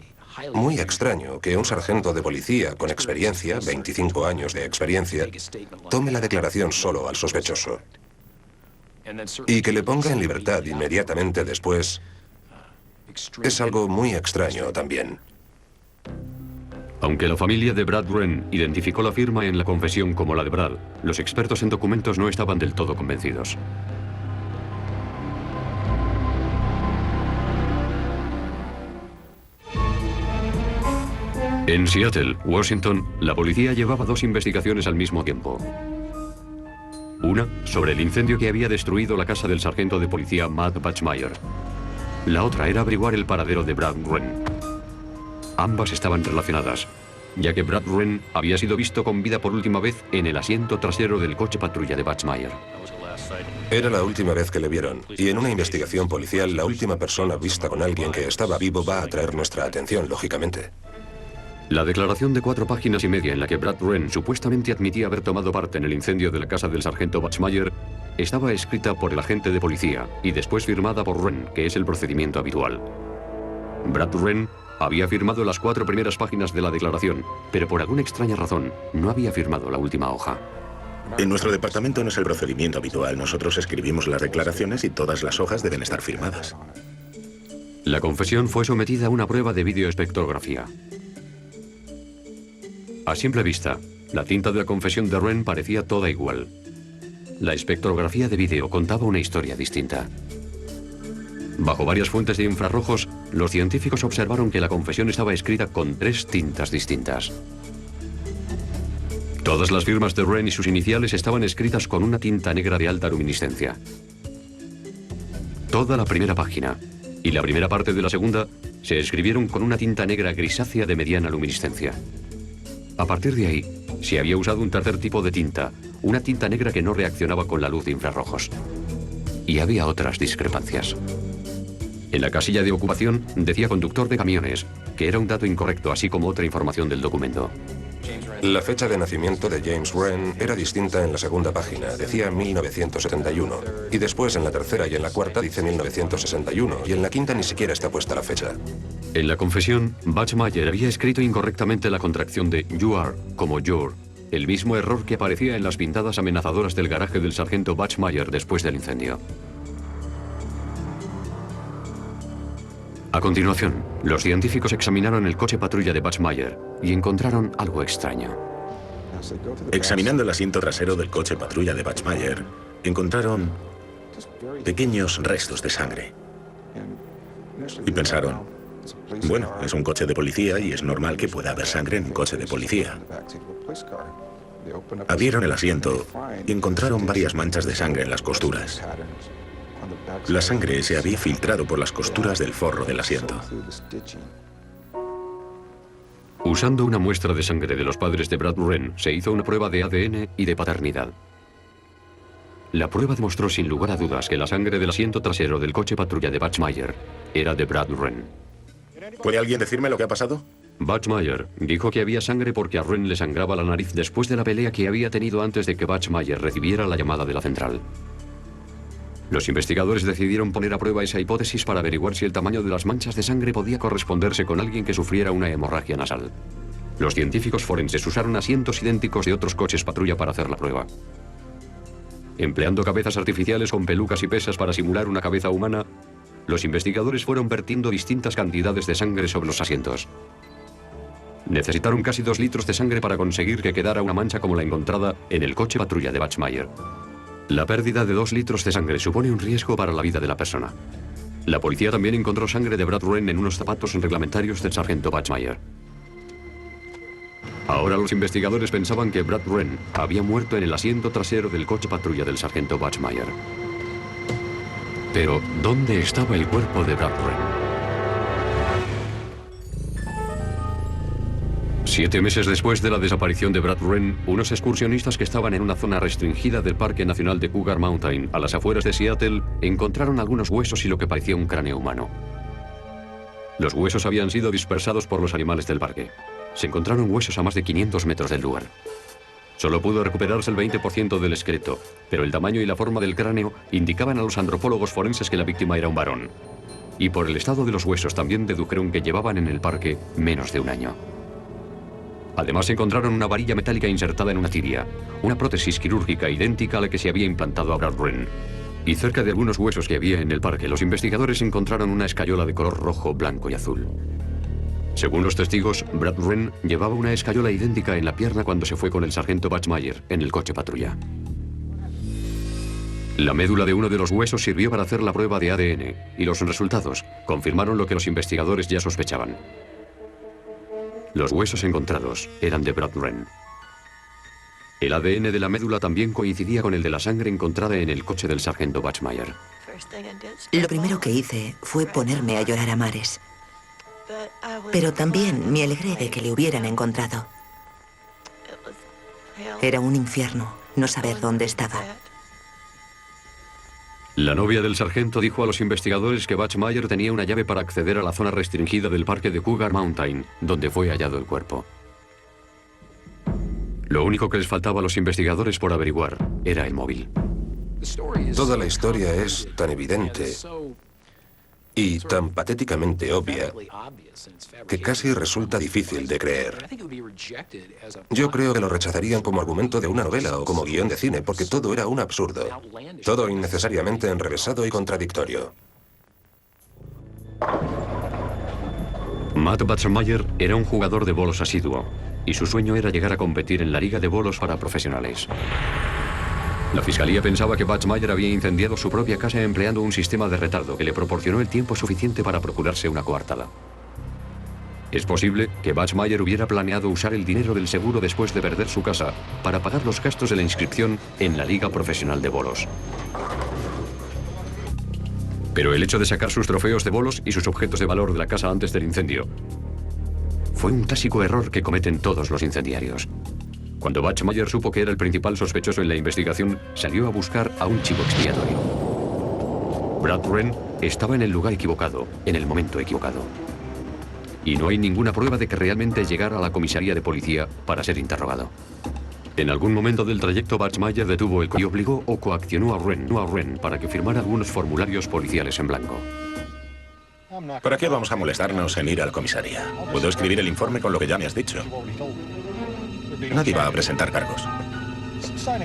extraño que un sargento de policía con experiencia, 25 años de experiencia, tome la declaración solo al sospechoso. Y que le ponga en libertad inmediatamente después es algo muy extraño también. Aunque la familia de Brad Wren identificó la firma en la confesión como la de Brad, los expertos en documentos no estaban del todo convencidos. En Seattle, Washington, la policía llevaba dos investigaciones al mismo tiempo. Una sobre el incendio que había destruido la casa del sargento de policía Matt Batchmayer. La otra era averiguar el paradero de Brad Wren. Ambas estaban relacionadas, ya que Brad Wren había sido visto con vida por última vez en el asiento trasero del coche patrulla de Batchmayer. Era la última vez que le vieron, y en una investigación policial la última persona vista con alguien que estaba vivo va a atraer nuestra atención, lógicamente. La declaración de 4 páginas y media en la que Brad Wren supuestamente admitía haber tomado parte en el incendio de la casa del sargento Batchmayer estaba escrita por el agente de policía y después firmada por Wren, que es el procedimiento habitual. Brad Wren había firmado las 4 primeras páginas de la declaración, pero por alguna extraña razón no había firmado la última hoja. En nuestro departamento no es el procedimiento habitual. Nosotros escribimos las declaraciones y todas las hojas deben estar firmadas. La confesión fue sometida a una prueba de videoespectrografía. A simple vista, la tinta de la confesión de Wren parecía toda igual. La espectrografía de vídeo contaba una historia distinta. Bajo varias fuentes de infrarrojos, los científicos observaron que la confesión estaba escrita con 3 tintas distintas. Todas las firmas de Wren y sus iniciales estaban escritas con una tinta negra de alta luminiscencia. Toda la primera página y la primera parte de la segunda se escribieron con una tinta negra grisácea de mediana luminiscencia. A partir de ahí, se había usado un tercer tipo de tinta, una tinta negra que no reaccionaba con la luz de infrarrojos. Y había otras discrepancias. En la casilla de ocupación decía conductor de camiones, que era un dato incorrecto, así como otra información del documento. La fecha de nacimiento de James Wren era distinta en la segunda página, decía 1971. Y después en la tercera y en la cuarta dice 1961, y en la quinta ni siquiera está puesta la fecha. En la confesión, Batchmayer había escrito incorrectamente la contracción de "you are" como "your", el mismo error que aparecía en las pintadas amenazadoras del garaje del sargento Batchmayer después del incendio. A continuación, los científicos examinaron el coche patrulla de Batchmayer y encontraron algo extraño. Examinando el asiento trasero del coche patrulla de Batchmayer, encontraron pequeños restos de sangre. Y pensaron, bueno, es un coche de policía y es normal que pueda haber sangre en un coche de policía. Abrieron el asiento y encontraron varias manchas de sangre en las costuras. La sangre se había filtrado por las costuras del forro del asiento. Usando una muestra de sangre de los padres de Brad Wren, se hizo una prueba de ADN y de paternidad. La prueba demostró sin lugar a dudas que la sangre del asiento trasero del coche patrulla de Batchmayer era de Brad Wren. ¿Puede alguien decirme lo que ha pasado? Batchmayer dijo que había sangre porque a Wren le sangraba la nariz después de la pelea que había tenido antes de que Batchmayer recibiera la llamada de la central. Los investigadores decidieron poner a prueba esa hipótesis para averiguar si el tamaño de las manchas de sangre podía corresponderse con alguien que sufriera una hemorragia nasal. Los científicos forenses usaron asientos idénticos de otros coches patrulla para hacer la prueba. Empleando cabezas artificiales con pelucas y pesas para simular una cabeza humana, los investigadores fueron vertiendo distintas cantidades de sangre sobre los asientos. Necesitaron casi 2 litros de sangre para conseguir que quedara una mancha como la encontrada en el coche patrulla de Batchmayer. La pérdida de 2 litros de sangre supone un riesgo para la vida de la persona. La policía también encontró sangre de Brad Wren en unos zapatos reglamentarios del sargento Batchmayer. Ahora los investigadores pensaban que Brad Wren había muerto en el asiento trasero del coche patrulla del sargento Batchmayer. Pero, ¿dónde estaba el cuerpo de Brad Wren? 7 meses después de la desaparición de Brad Wren, unos excursionistas que estaban en una zona restringida del Parque Nacional de Cougar Mountain, a las afueras de Seattle, encontraron algunos huesos y lo que parecía un cráneo humano. Los huesos habían sido dispersados por los animales del parque. Se encontraron huesos a más de 500 metros del lugar. Solo pudo recuperarse el 20% del esqueleto, pero el tamaño y la forma del cráneo indicaban a los antropólogos forenses que la víctima era un varón. Y por el estado de los huesos también dedujeron que llevaban en el parque menos de un año. Además encontraron una varilla metálica insertada en una tibia, una prótesis quirúrgica idéntica a la que se había implantado a Brad Wren. Y cerca de algunos huesos que había en el parque, los investigadores encontraron una escayola de color rojo, blanco y azul. Según los testigos, Brad Wren llevaba una escayola idéntica en la pierna cuando se fue con el sargento Batchmayer en el coche patrulla. La médula de uno de los huesos sirvió para hacer la prueba de ADN, y los resultados confirmaron lo que los investigadores ya sospechaban. Los huesos encontrados eran de Brad Wren. El ADN de la médula también coincidía con el de la sangre encontrada en el coche del sargento Batchmayer. Lo primero que hice fue ponerme a llorar a mares. Pero también me alegré de que le hubieran encontrado. Era un infierno no saber dónde estaba. La novia del sargento dijo a los investigadores que Batchmayer tenía una llave para acceder a la zona restringida del parque de Cougar Mountain, donde fue hallado el cuerpo. Lo único que les faltaba a los investigadores por averiguar era el móvil. Toda la historia es tan evidente y tan patéticamente obvia que casi resulta difícil de creer. Yo creo que lo rechazarían como argumento de una novela o como guión de cine, porque todo era un absurdo. Todo innecesariamente enrevesado y contradictorio. Matt Batchmayer era un jugador de bolos asiduo, y su sueño era llegar a competir en la liga de bolos para profesionales. La fiscalía pensaba que Batchmayer había incendiado su propia casa empleando un sistema de retardo que le proporcionó el tiempo suficiente para procurarse una coartada. Es posible que Batchmayer hubiera planeado usar el dinero del seguro después de perder su casa para pagar los gastos de la inscripción en la Liga Profesional de Bolos. Pero el hecho de sacar sus trofeos de bolos y sus objetos de valor de la casa antes del incendio fue un clásico error que cometen todos los incendiarios. Cuando Batchmayer supo que era el principal sospechoso en la investigación, salió a buscar a un chivo expiatorio. Brad Wren estaba en el lugar equivocado, en el momento equivocado. Y no hay ninguna prueba de que realmente llegara a la comisaría de policía para ser interrogado. En algún momento del trayecto, Batchmayer detuvo el coche y obligó o coaccionó a Wren para que firmara algunos formularios policiales en blanco. ¿Para qué vamos a molestarnos en ir a la comisaría? Puedo escribir el informe con lo que ya me has dicho. Nadie va a presentar cargos.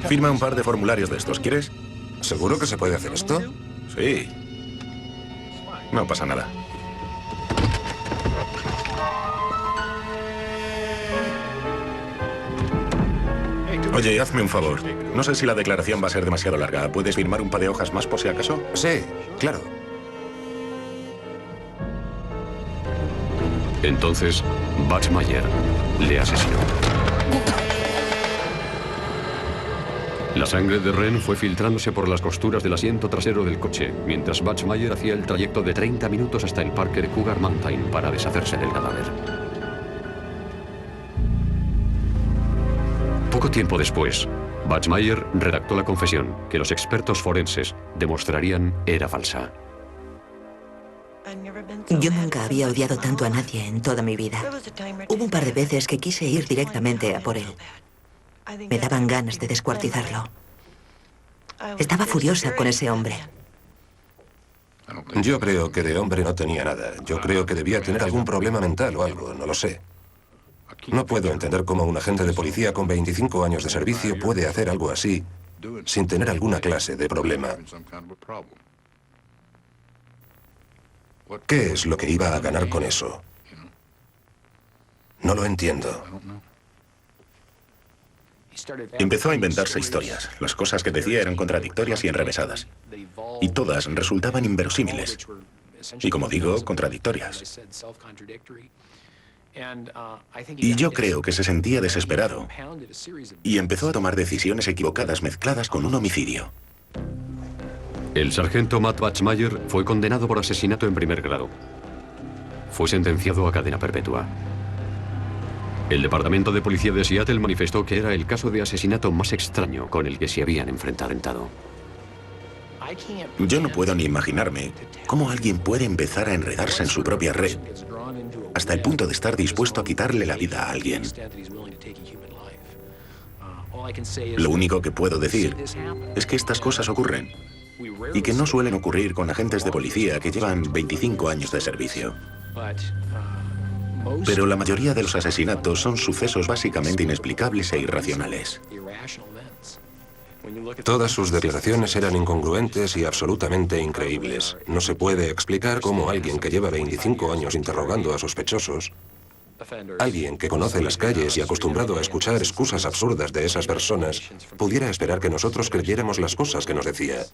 Firma un par de formularios de estos, ¿quieres? ¿Seguro que se puede hacer esto? Sí. No pasa nada. Oye, hazme un favor. No sé si la declaración va a ser demasiado larga. ¿Puedes firmar un par de hojas más por si acaso? Sí, claro. Entonces, Batchmayer le asesinó. La sangre de Wren fue filtrándose por las costuras del asiento trasero del coche, mientras Batchmayer hacía el trayecto de 30 minutos hasta el parque de Cougar Mountain para deshacerse del cadáver. Poco tiempo después, Batchmayer redactó la confesión que los expertos forenses demostrarían era falsa. Yo nunca había odiado tanto a nadie en toda mi vida. Hubo un par de veces que quise ir directamente a por él. Me daban ganas de descuartizarlo. Estaba furiosa con ese hombre. Yo creo que de hombre no tenía nada. Yo creo que debía tener algún problema mental o algo, no lo sé. No puedo entender cómo un agente de policía con 25 años de servicio puede hacer algo así sin tener alguna clase de problema. ¿Qué es lo que iba a ganar con eso? No lo entiendo. Empezó a inventarse historias. Las cosas que decía eran contradictorias y enrevesadas. Y todas resultaban inverosímiles. Y como digo, contradictorias. Y yo creo que se sentía desesperado. Y empezó a tomar decisiones equivocadas mezcladas con un homicidio. El sargento Matt Batchmayer fue condenado por asesinato en primer grado. Fue sentenciado a cadena perpetua. El Departamento de Policía de Seattle manifestó que era el caso de asesinato más extraño con el que se habían enfrentado. Yo no puedo ni imaginarme cómo alguien puede empezar a enredarse en su propia red hasta el punto de estar dispuesto a quitarle la vida a alguien. Lo único que puedo decir es que estas cosas ocurren y que no suelen ocurrir con agentes de policía que llevan 25 años de servicio. Pero la mayoría de los asesinatos son sucesos básicamente inexplicables e irracionales. Todas sus declaraciones eran incongruentes y absolutamente increíbles. No se puede explicar cómo alguien que lleva 25 años interrogando a sospechosos, alguien que conoce las calles y acostumbrado a escuchar excusas absurdas de esas personas, pudiera esperar que nosotros creyéramos las cosas que nos decía.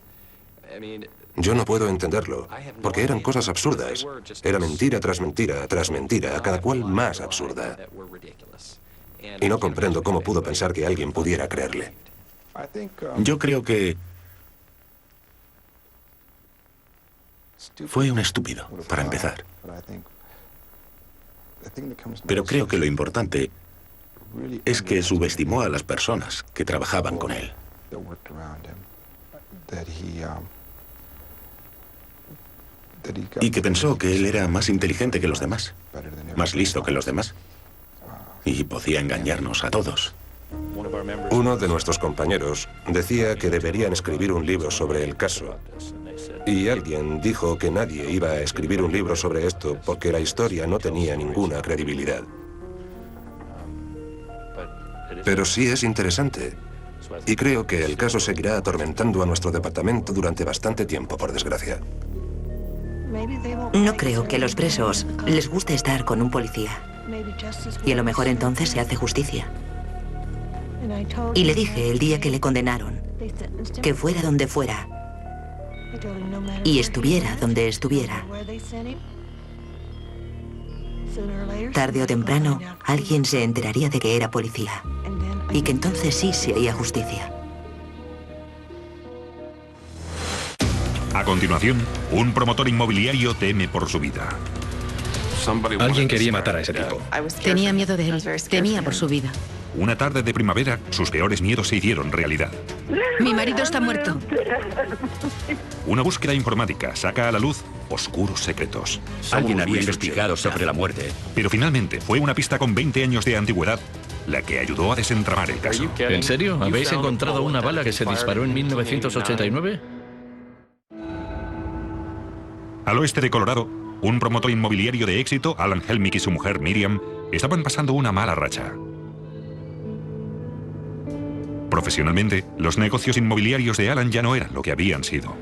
Yo no puedo entenderlo, porque eran cosas absurdas. Era mentira tras mentira, tras mentira, cada cual más absurda. Y no comprendo cómo pudo pensar que alguien pudiera creerle. Yo creo que fue un estúpido, para empezar. Pero creo que lo importante es que subestimó a las personas que trabajaban con él. Y que pensó que él era más inteligente que los demás, más listo que los demás, y podía engañarnos a todos. Uno de nuestros compañeros decía que deberían escribir un libro sobre el caso. Y alguien dijo que nadie iba a escribir un libro sobre esto porque la historia no tenía ninguna credibilidad. Pero sí es interesante. Y creo que el caso seguirá atormentando a nuestro departamento durante bastante tiempo, por desgracia. No creo que a los presos les guste estar con un policía. Y a lo mejor entonces se hace justicia. Y le dije el día que le condenaron que fuera donde fuera y estuviera donde estuviera, tarde o temprano alguien se enteraría de que era policía y que entonces sí se haría justicia. A continuación, un promotor inmobiliario teme por su vida. Alguien quería matar a ese tipo. Tenía miedo de él, temía por su vida. Una tarde de primavera, sus peores miedos se hicieron realidad. Mi marido está muerto. Una búsqueda informática saca a la luz oscuros secretos. Alguien había investigado sobre la muerte. Pero finalmente fue una pista con 20 años de antigüedad la que ayudó a desentramar el caso. ¿En serio? ¿Habéis encontrado una bala que se disparó en 1989? Al oeste de Colorado, un promotor inmobiliario de éxito, Alan Helmick, y su mujer Miriam, estaban pasando una mala racha. Profesionalmente, los negocios inmobiliarios de Alan ya no eran lo que habían sido.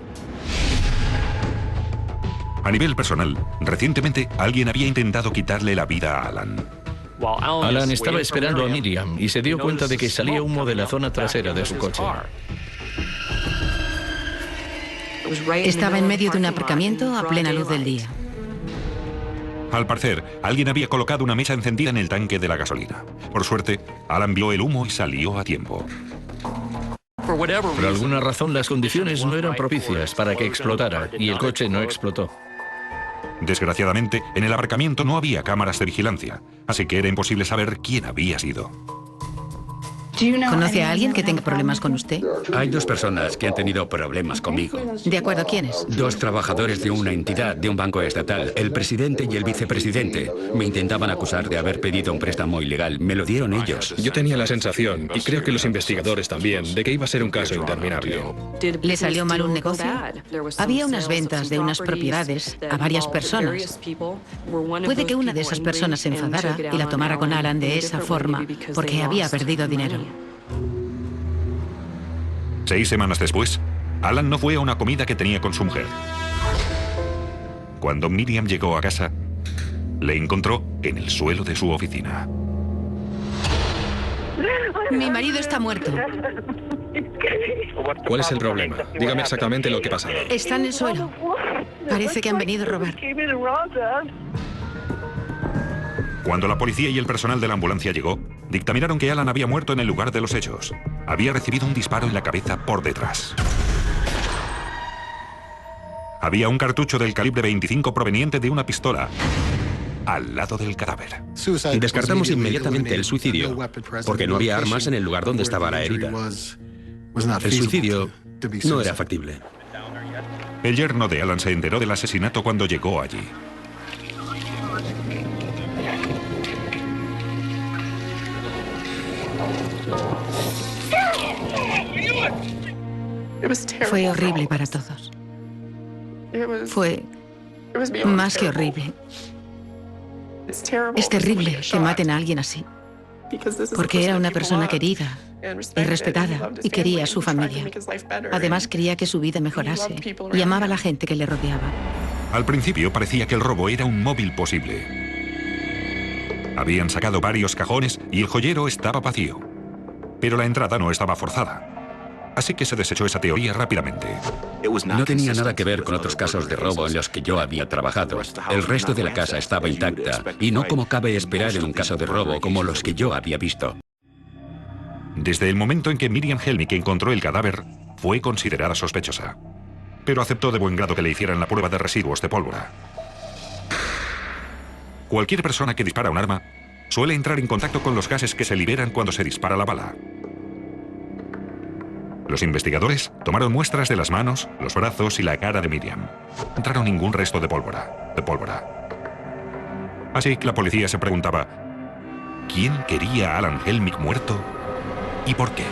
A nivel personal, recientemente alguien había intentado quitarle la vida a Alan. Alan estaba esperando a Miriam y se dio cuenta de que salía humo de la zona trasera de su coche. Estaba en medio de un aparcamiento a plena luz del día. Al parecer, alguien había colocado una mesa encendida en el tanque de la gasolina. Por suerte, Alan vio el humo y salió a tiempo. Por alguna razón, las condiciones no eran propicias para que explotara y el coche no explotó. Desgraciadamente, en el aparcamiento no había cámaras de vigilancia, así que era imposible saber quién había sido. ¿Conoce a alguien que tenga problemas con usted? Hay dos personas que han tenido problemas conmigo. De acuerdo, ¿quiénes? Dos trabajadores de una entidad, de un banco estatal, el presidente y el vicepresidente. Me intentaban acusar de haber pedido un préstamo ilegal. Me lo dieron ellos. Yo tenía la sensación, y creo que los investigadores también, de que iba a ser un caso interminable. ¿Le salió mal un negocio? Había unas ventas de unas propiedades a varias personas. Puede que una de esas personas se enfadara y la tomara con Alan de esa forma, porque había perdido dinero. 6 semanas después, Alan no fue a una comida que tenía con su mujer. Cuando Miriam llegó a casa, le encontró en el suelo de su oficina. Mi marido está muerto. ¿Cuál es el problema? Dígame exactamente lo que ha pasado. Está en el suelo. Parece que han venido a robar. Cuando la policía y el personal de la ambulancia llegó, dictaminaron que Alan había muerto en el lugar de los hechos. Había recibido un disparo en la cabeza por detrás. Había un cartucho del calibre 25 proveniente de una pistola al lado del cadáver. Descartamos inmediatamente el suicidio, porque no había armas en el lugar donde estaba la herida. El suicidio no era factible. El yerno de Alan se enteró del asesinato cuando llegó allí. Fue horrible para todos. Fue más que horrible. Es terrible que maten a alguien así, porque era una persona querida y respetada y quería a su familia. Además, quería que su vida mejorase y amaba a la gente que le rodeaba. Al principio parecía que el robo era un móvil posible. Habían sacado varios cajones y el joyero estaba vacío. Pero la entrada no estaba forzada. Así que se desechó esa teoría rápidamente. No tenía nada que ver con otros casos de robo en los que yo había trabajado. El resto de la casa estaba intacta, y no como cabe esperar en un caso de robo como los que yo había visto. Desde el momento en que Miriam Helmick encontró el cadáver, fue considerada sospechosa. Pero aceptó de buen grado que le hicieran la prueba de residuos de pólvora. Cualquier persona que dispara un arma suele entrar en contacto con los gases que se liberan cuando se dispara la bala. Los investigadores tomaron muestras de las manos, los brazos y la cara de Miriam. No encontraron ningún resto de pólvora. Así que la policía se preguntaba, ¿quién quería a Alan Helmick muerto y por qué?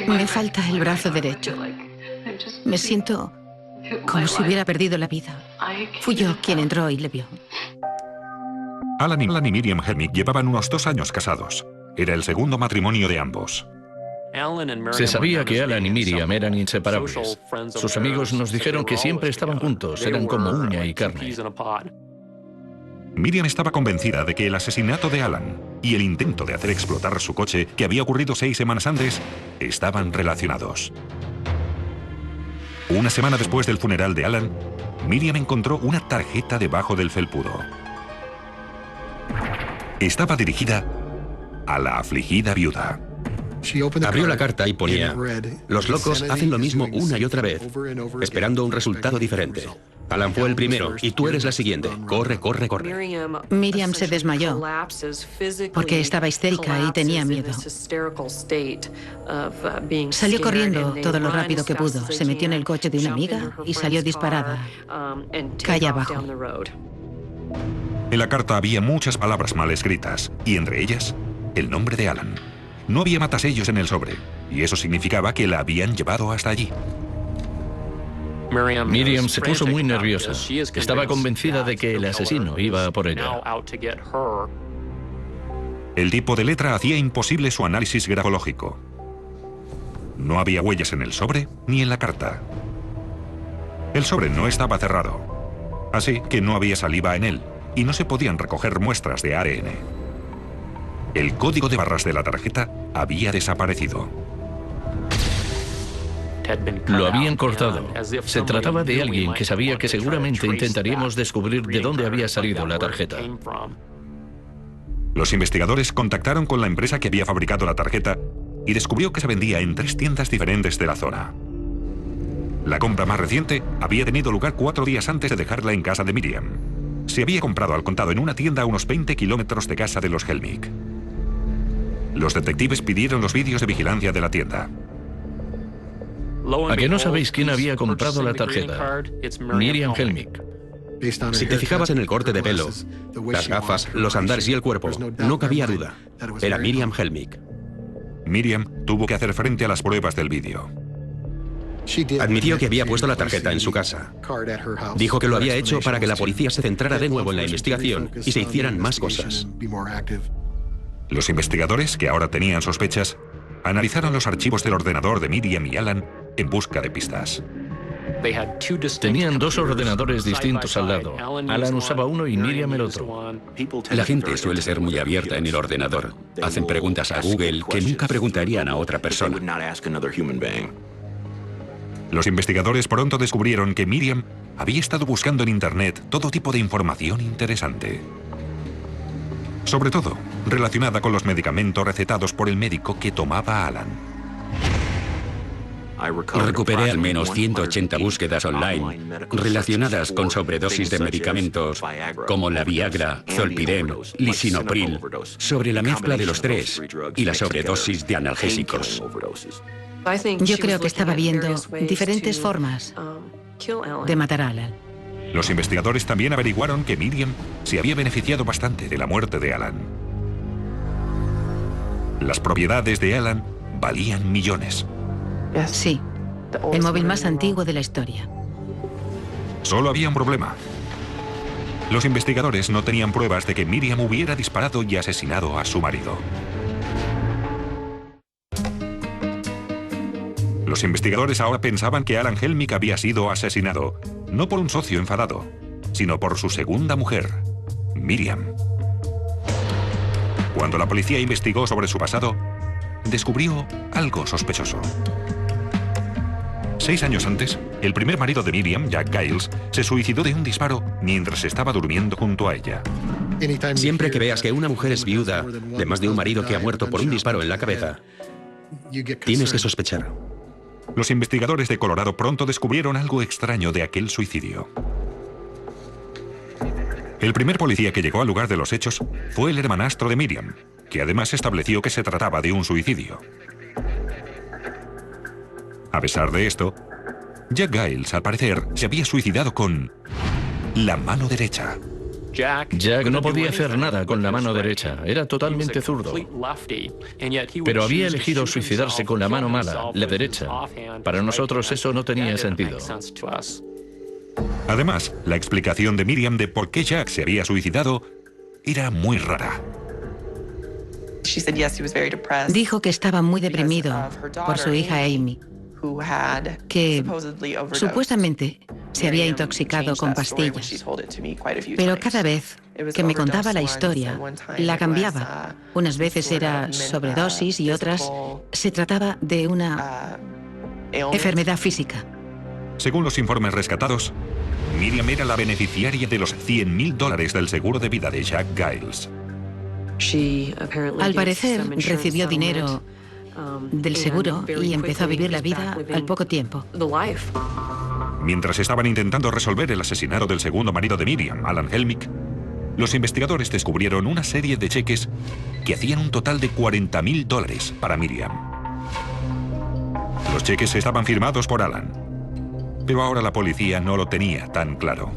Me falta el brazo derecho. Me siento como si hubiera perdido la vida. Fui yo quien entró y le vio. Alan y Miriam Helmick llevaban unos 2 años casados. Era el segundo matrimonio de ambos. Se sabía que Alan y Miriam eran inseparables. Sus amigos nos dijeron que siempre estaban juntos, eran como uña y carne. Miriam estaba convencida de que el asesinato de Alan y el intento de hacer explotar su coche, que había ocurrido 6 semanas antes, estaban relacionados. Una semana después del funeral de Alan, Miriam encontró una tarjeta debajo del felpudo. Estaba dirigida a la afligida viuda. Abrió la carta y ponía: los locos hacen lo mismo una y otra vez, esperando un resultado diferente. Alan fue el primero y tú eres la siguiente. Corre, corre, corre. Miriam se desmayó porque estaba histérica y tenía miedo. Salió corriendo todo lo rápido que pudo. Se metió en el coche de una amiga y salió disparada calle abajo. En la carta había muchas palabras mal escritas, y entre ellas, el nombre de Alan. No había matasellos en el sobre, y eso significaba que la habían llevado hasta allí. Miriam se puso muy nerviosa. Estaba convencida de que el asesino iba a por ella. El tipo de letra hacía imposible su análisis grafológico. No había huellas en el sobre ni en la carta. El sobre no estaba cerrado, así que no había saliva en él, y no se podían recoger muestras de ADN. El código de barras de la tarjeta había desaparecido. Lo habían cortado. Se trataba de alguien que sabía que seguramente intentaríamos descubrir de dónde había salido la tarjeta. Los investigadores contactaron con la empresa que había fabricado la tarjeta y descubrió que se vendía en 3 tiendas diferentes de la zona. La compra más reciente había tenido lugar 4 días antes de dejarla en casa de Miriam. Se había comprado al contado en una tienda a unos 20 kilómetros de casa de los Helmick. Los detectives pidieron los vídeos de vigilancia de la tienda. ¿A qué no sabéis quién había comprado la tarjeta? Miriam Helmick. Si te fijabas en el corte de pelo, las gafas, los andares y el cuerpo, no cabía duda. Era Miriam Helmick. Miriam tuvo que hacer frente a las pruebas del vídeo. Admitió que había puesto la tarjeta en su casa. Dijo que lo había hecho para que la policía se centrara de nuevo en la investigación y se hicieran más cosas. Los investigadores, que ahora tenían sospechas, analizaron los archivos del ordenador de Miriam y Alan en busca de pistas. Tenían dos ordenadores distintos al lado. Alan usaba uno y Miriam el otro. La gente suele ser muy abierta en el ordenador. Hacen preguntas a Google que nunca preguntarían a otra persona. Los investigadores pronto descubrieron que Miriam había estado buscando en Internet todo tipo de información interesante. Sobre todo, relacionada con los medicamentos recetados por el médico que tomaba Alan. Recuperé al menos 180 búsquedas online relacionadas con sobredosis de medicamentos como la Viagra, Zolpidem, Lisinopril, sobre la mezcla de los tres y la sobredosis de analgésicos. Yo creo que estaba viendo diferentes formas de matar a Alan. Los investigadores también averiguaron que Miriam se había beneficiado bastante de la muerte de Alan. Las propiedades de Alan valían millones. Sí, el móvil más antiguo de la historia. Solo había un problema. Los investigadores no tenían pruebas de que Miriam hubiera disparado y asesinado a su marido. Los investigadores ahora pensaban que Alan Helmick había sido asesinado, no por un socio enfadado, sino por su segunda mujer, Miriam. Cuando la policía investigó sobre su pasado, descubrió algo sospechoso. 6 años antes, el primer marido de Miriam, Jack Giles, se suicidó de un disparo mientras estaba durmiendo junto a ella. Siempre que veas que una mujer es viuda de más de un marido que ha muerto por un disparo en la cabeza, tienes que sospechar. Los investigadores de Colorado pronto descubrieron algo extraño de aquel suicidio. El primer policía que llegó al lugar de los hechos fue el hermanastro de Miriam, que además estableció que se trataba de un suicidio. A pesar de esto, Jack Giles, al parecer, se había suicidado con la mano derecha. Jack no podía hacer nada con la mano derecha, era totalmente zurdo. Pero había elegido suicidarse con la mano mala, la derecha. Para nosotros eso no tenía sentido. Además, la explicación de Miriam de por qué Jack se había suicidado era muy rara. Dijo que estaba muy deprimido por su hija Amy, que supuestamente se había intoxicado con pastillas. Pero cada vez que me contaba la historia, la cambiaba. Unas veces era sobredosis y otras se trataba de una enfermedad física. Según los informes rescatados, Miriam era la beneficiaria de los $100.000 del seguro de vida de Jack Giles. Al parecer, recibió dinero del seguro y empezó a vivir la vida al poco tiempo. Mientras estaban intentando resolver el asesinato del segundo marido de Miriam, Alan Helmick, los investigadores descubrieron una serie de cheques que hacían un total de $40.000 para Miriam. Los cheques estaban firmados por Alan, pero ahora la policía no lo tenía tan claro.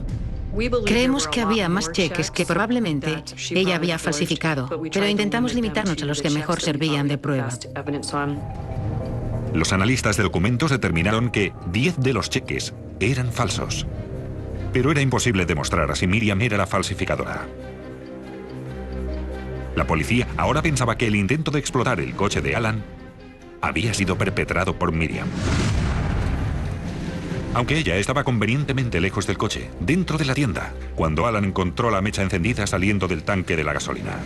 Creemos que había más cheques que probablemente ella había falsificado, pero intentamos limitarnos a los que mejor servían de prueba. Los analistas de documentos determinaron que 10 de los cheques eran falsos, pero era imposible demostrar si Miriam era la falsificadora. La policía ahora pensaba que el intento de explotar el coche de Alan había sido perpetrado por Miriam. Aunque ella estaba convenientemente lejos del coche, dentro de la tienda, cuando Alan encontró la mecha encendida saliendo del tanque de la gasolina.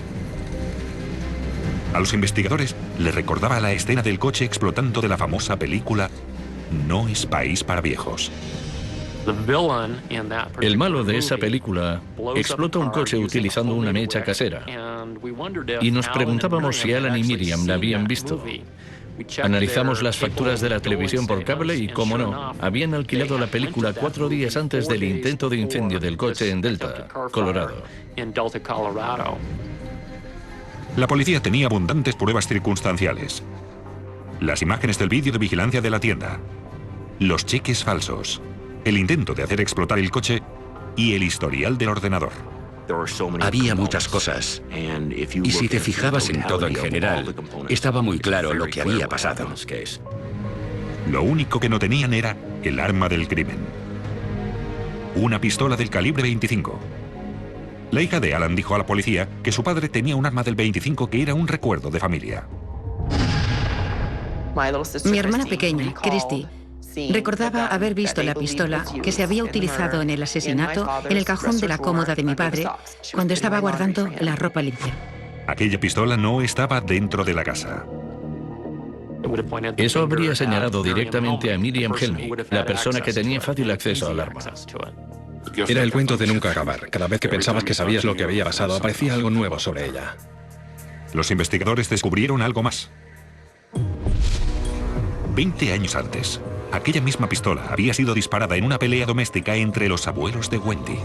A los investigadores les recordaba la escena del coche explotando de la famosa película No es país para viejos. El malo de esa película explota un coche utilizando una mecha casera. Y nos preguntábamos si Alan y Miriam la habían visto. Analizamos las facturas de la televisión por cable y, como no, habían alquilado la película 4 días antes del intento de incendio del coche en Delta, Colorado. La policía tenía abundantes pruebas circunstanciales. Las imágenes del vídeo de vigilancia de la tienda, los cheques falsos, el intento de hacer explotar el coche y el historial del ordenador. Había muchas cosas, y si te fijabas en todo en general, estaba muy claro lo que había pasado. Lo único que no tenían era el arma del crimen. Una pistola del calibre 25. La hija de Alan dijo a la policía que su padre tenía un arma del 25 que era un recuerdo de familia. Mi hermana pequeña, Christy, recordaba haber visto la pistola que se había utilizado en el asesinato en el cajón de la cómoda de mi padre cuando estaba guardando la ropa limpia. Aquella pistola no estaba dentro de la casa. Eso habría señalado directamente a Miriam Helmig, la persona que tenía fácil acceso al arma. Era el cuento de nunca acabar. Cada vez que pensabas que sabías lo que había pasado, aparecía algo nuevo sobre ella. Los investigadores descubrieron algo más. 20 años antes, aquella misma pistola había sido disparada en una pelea doméstica entre los abuelos de Wendy.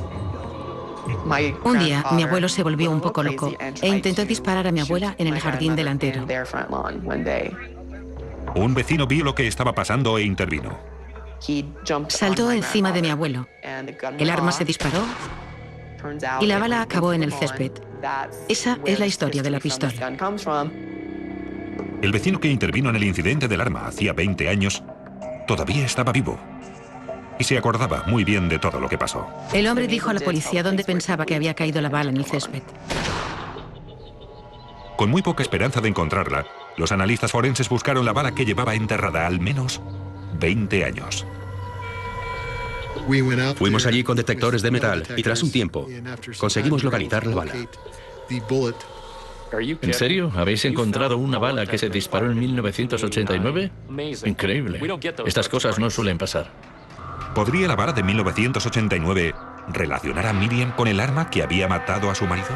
Un día, mi abuelo se volvió un poco loco e intentó disparar a mi abuela en el jardín delantero. Un vecino vio lo que estaba pasando e intervino. Saltó encima de mi abuelo. El arma se disparó y la bala acabó en el césped. Esa es la historia de la pistola. El vecino que intervino en el incidente del arma hacía 20 años todavía estaba vivo y se acordaba muy bien de todo lo que pasó. El hombre dijo a la policía dónde pensaba que había caído la bala en el césped. Con muy poca esperanza de encontrarla, los analistas forenses buscaron la bala que llevaba enterrada al menos 20 años. Fuimos allí con detectores de metal y tras un tiempo conseguimos localizar la bala. ¿En serio? ¿Habéis encontrado una bala que se disparó en 1989? Increíble. Estas cosas no suelen pasar. ¿Podría la bala de 1989 relacionar a Miriam con el arma que había matado a su marido?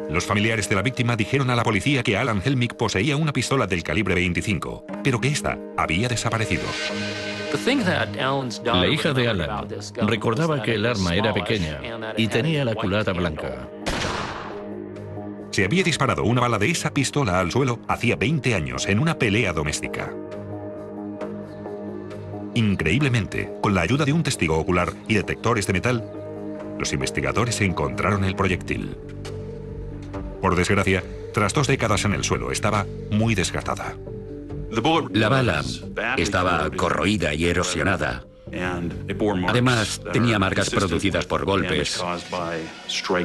Los familiares de la víctima dijeron a la policía que Alan Helmig poseía una pistola del calibre 25, pero que esta había desaparecido. La hija de Alan recordaba que el arma era pequeña y tenía la culata blanca. Se había disparado una bala de esa pistola al suelo hacía 20 años en una pelea doméstica. Increíblemente, con la ayuda de un testigo ocular y detectores de metal, los investigadores encontraron el proyectil. Por desgracia, tras 2 décadas en el suelo, estaba muy desgastada. La bala estaba corroída y erosionada. Además, tenía marcas producidas por golpes,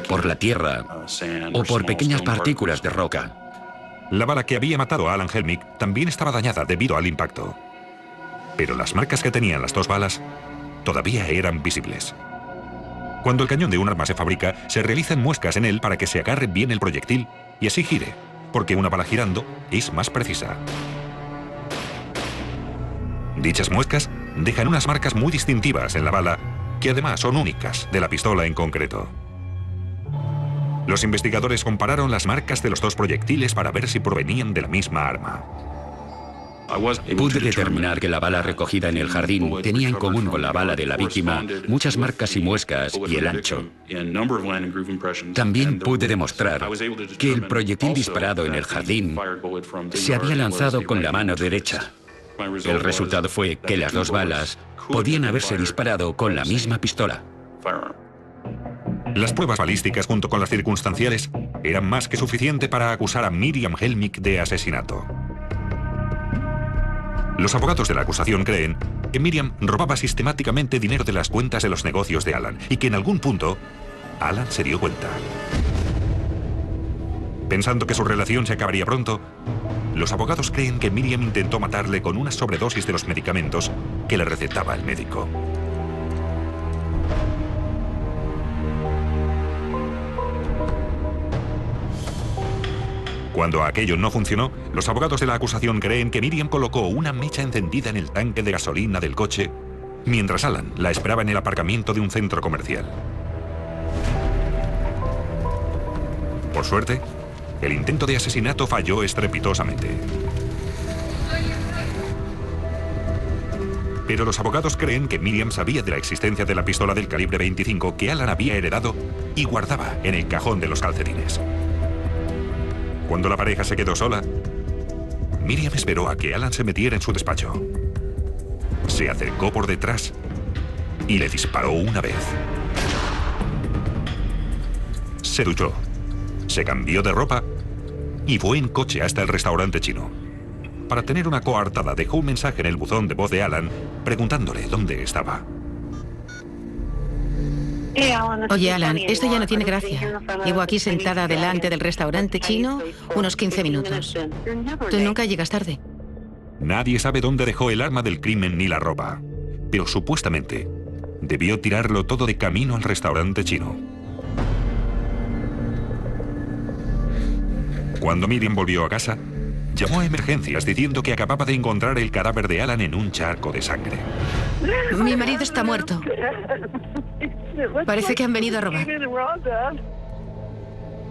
por la tierra o por pequeñas partículas de roca. La bala que había matado a Alan Helmig también estaba dañada debido al impacto. Pero las marcas que tenían las 2 balas todavía eran visibles. Cuando el cañón de un arma se fabrica, se realizan muescas en él para que se agarre bien el proyectil y así gire, porque una bala girando es más precisa. Dichas muescas dejan unas marcas muy distintivas en la bala, que además son únicas de la pistola en concreto. Los investigadores compararon las marcas de los 2 proyectiles para ver si provenían de la misma arma. Pude determinar que la bala recogida en el jardín tenía en común con la bala de la víctima muchas marcas y muescas y el ancho. También pude demostrar que el proyectil disparado en el jardín se había lanzado con la mano derecha. El resultado fue que las 2 balas podían haberse disparado con la misma pistola. Las pruebas balísticas junto con las circunstanciales eran más que suficiente para acusar a Miriam Helmig de asesinato. Los abogados de la acusación creen que Miriam robaba sistemáticamente dinero de las cuentas de los negocios de Alan y que en algún punto Alan se dio cuenta. Pensando que su relación se acabaría pronto, los abogados creen que Miriam intentó matarle con una sobredosis de los medicamentos que le recetaba el médico. Cuando aquello no funcionó, los abogados de la acusación creen que Miriam colocó una mecha encendida en el tanque de gasolina del coche mientras Alan la esperaba en el aparcamiento de un centro comercial. Por suerte, el intento de asesinato falló estrepitosamente. Pero los abogados creen que Miriam sabía de la existencia de la pistola del calibre 25 que Alan había heredado y guardaba en el cajón de los calcetines. Cuando la pareja se quedó sola, Miriam esperó a que Alan se metiera en su despacho. Se acercó por detrás y le disparó una vez. Se duchó, se cambió de ropa y fue en coche hasta el restaurante chino. Para tener una coartada dejó un mensaje en el buzón de voz de Alan preguntándole dónde estaba. Oye, Alan, esto ya no tiene gracia. Llevo aquí sentada delante del restaurante chino unos 15 minutos. Tú nunca llegas tarde. Nadie sabe dónde dejó el arma del crimen ni la ropa, pero supuestamente debió tirarlo todo de camino al restaurante chino. Cuando Miriam volvió a casa, llamó a emergencias diciendo que acababa de encontrar el cadáver de Alan en un charco de sangre. Mi marido está muerto. Parece que han venido a robar.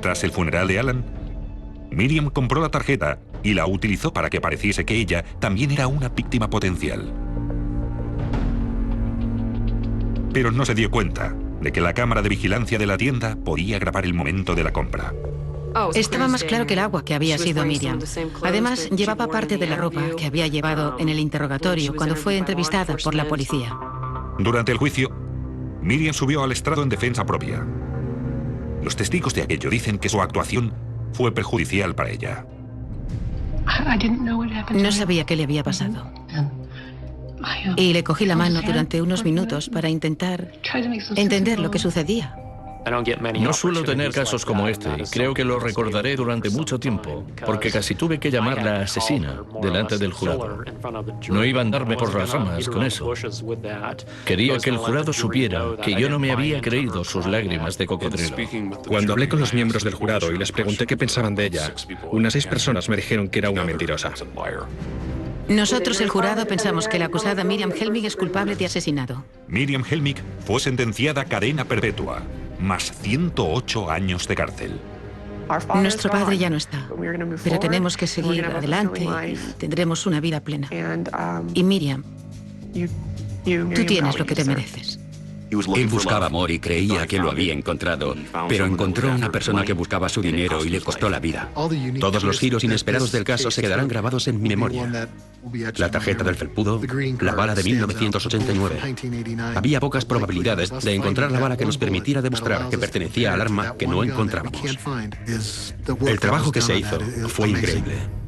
Tras el funeral de Alan, Miriam compró la tarjeta y la utilizó para que pareciese que ella también era una víctima potencial. Pero no se dio cuenta de que la cámara de vigilancia de la tienda podía grabar el momento de la compra. Estaba más claro que el agua que había sido Miriam. Además, llevaba parte de la ropa que había llevado en el interrogatorio cuando fue entrevistada por la policía. Durante el juicio, Miriam subió al estrado en defensa propia. Los testigos de aquello dicen que su actuación fue perjudicial para ella. No sabía qué le había pasado. Y le cogí la mano durante unos minutos para intentar entender lo que sucedía. No suelo tener casos como este y creo que lo recordaré durante mucho tiempo, porque casi tuve que llamarla asesina delante del jurado. No iba a andarme por las ramas con eso. Quería que el jurado supiera que yo no me había creído sus lágrimas de cocodrilo. Cuando hablé con los miembros del jurado y les pregunté qué pensaban de ella, unas 6 personas me dijeron que era una mentirosa. Nosotros, el jurado, pensamos que la acusada Miriam Helmig es culpable de asesinato. Miriam Helmig fue sentenciada a cadena perpetua, más 108 años de cárcel. Nuestro padre ya no está, pero tenemos que seguir adelante y tendremos una vida plena. Y Miriam, tú tienes lo que te mereces. Él buscaba amor y creía que lo había encontrado, pero encontró una persona que buscaba su dinero y le costó la vida. Todos los giros inesperados del caso se quedarán grabados en mi memoria. La tarjeta del felpudo, la bala de 1989. Había pocas probabilidades de encontrar la bala que nos permitiera demostrar que pertenecía al arma que no encontrábamos. El trabajo que se hizo fue increíble.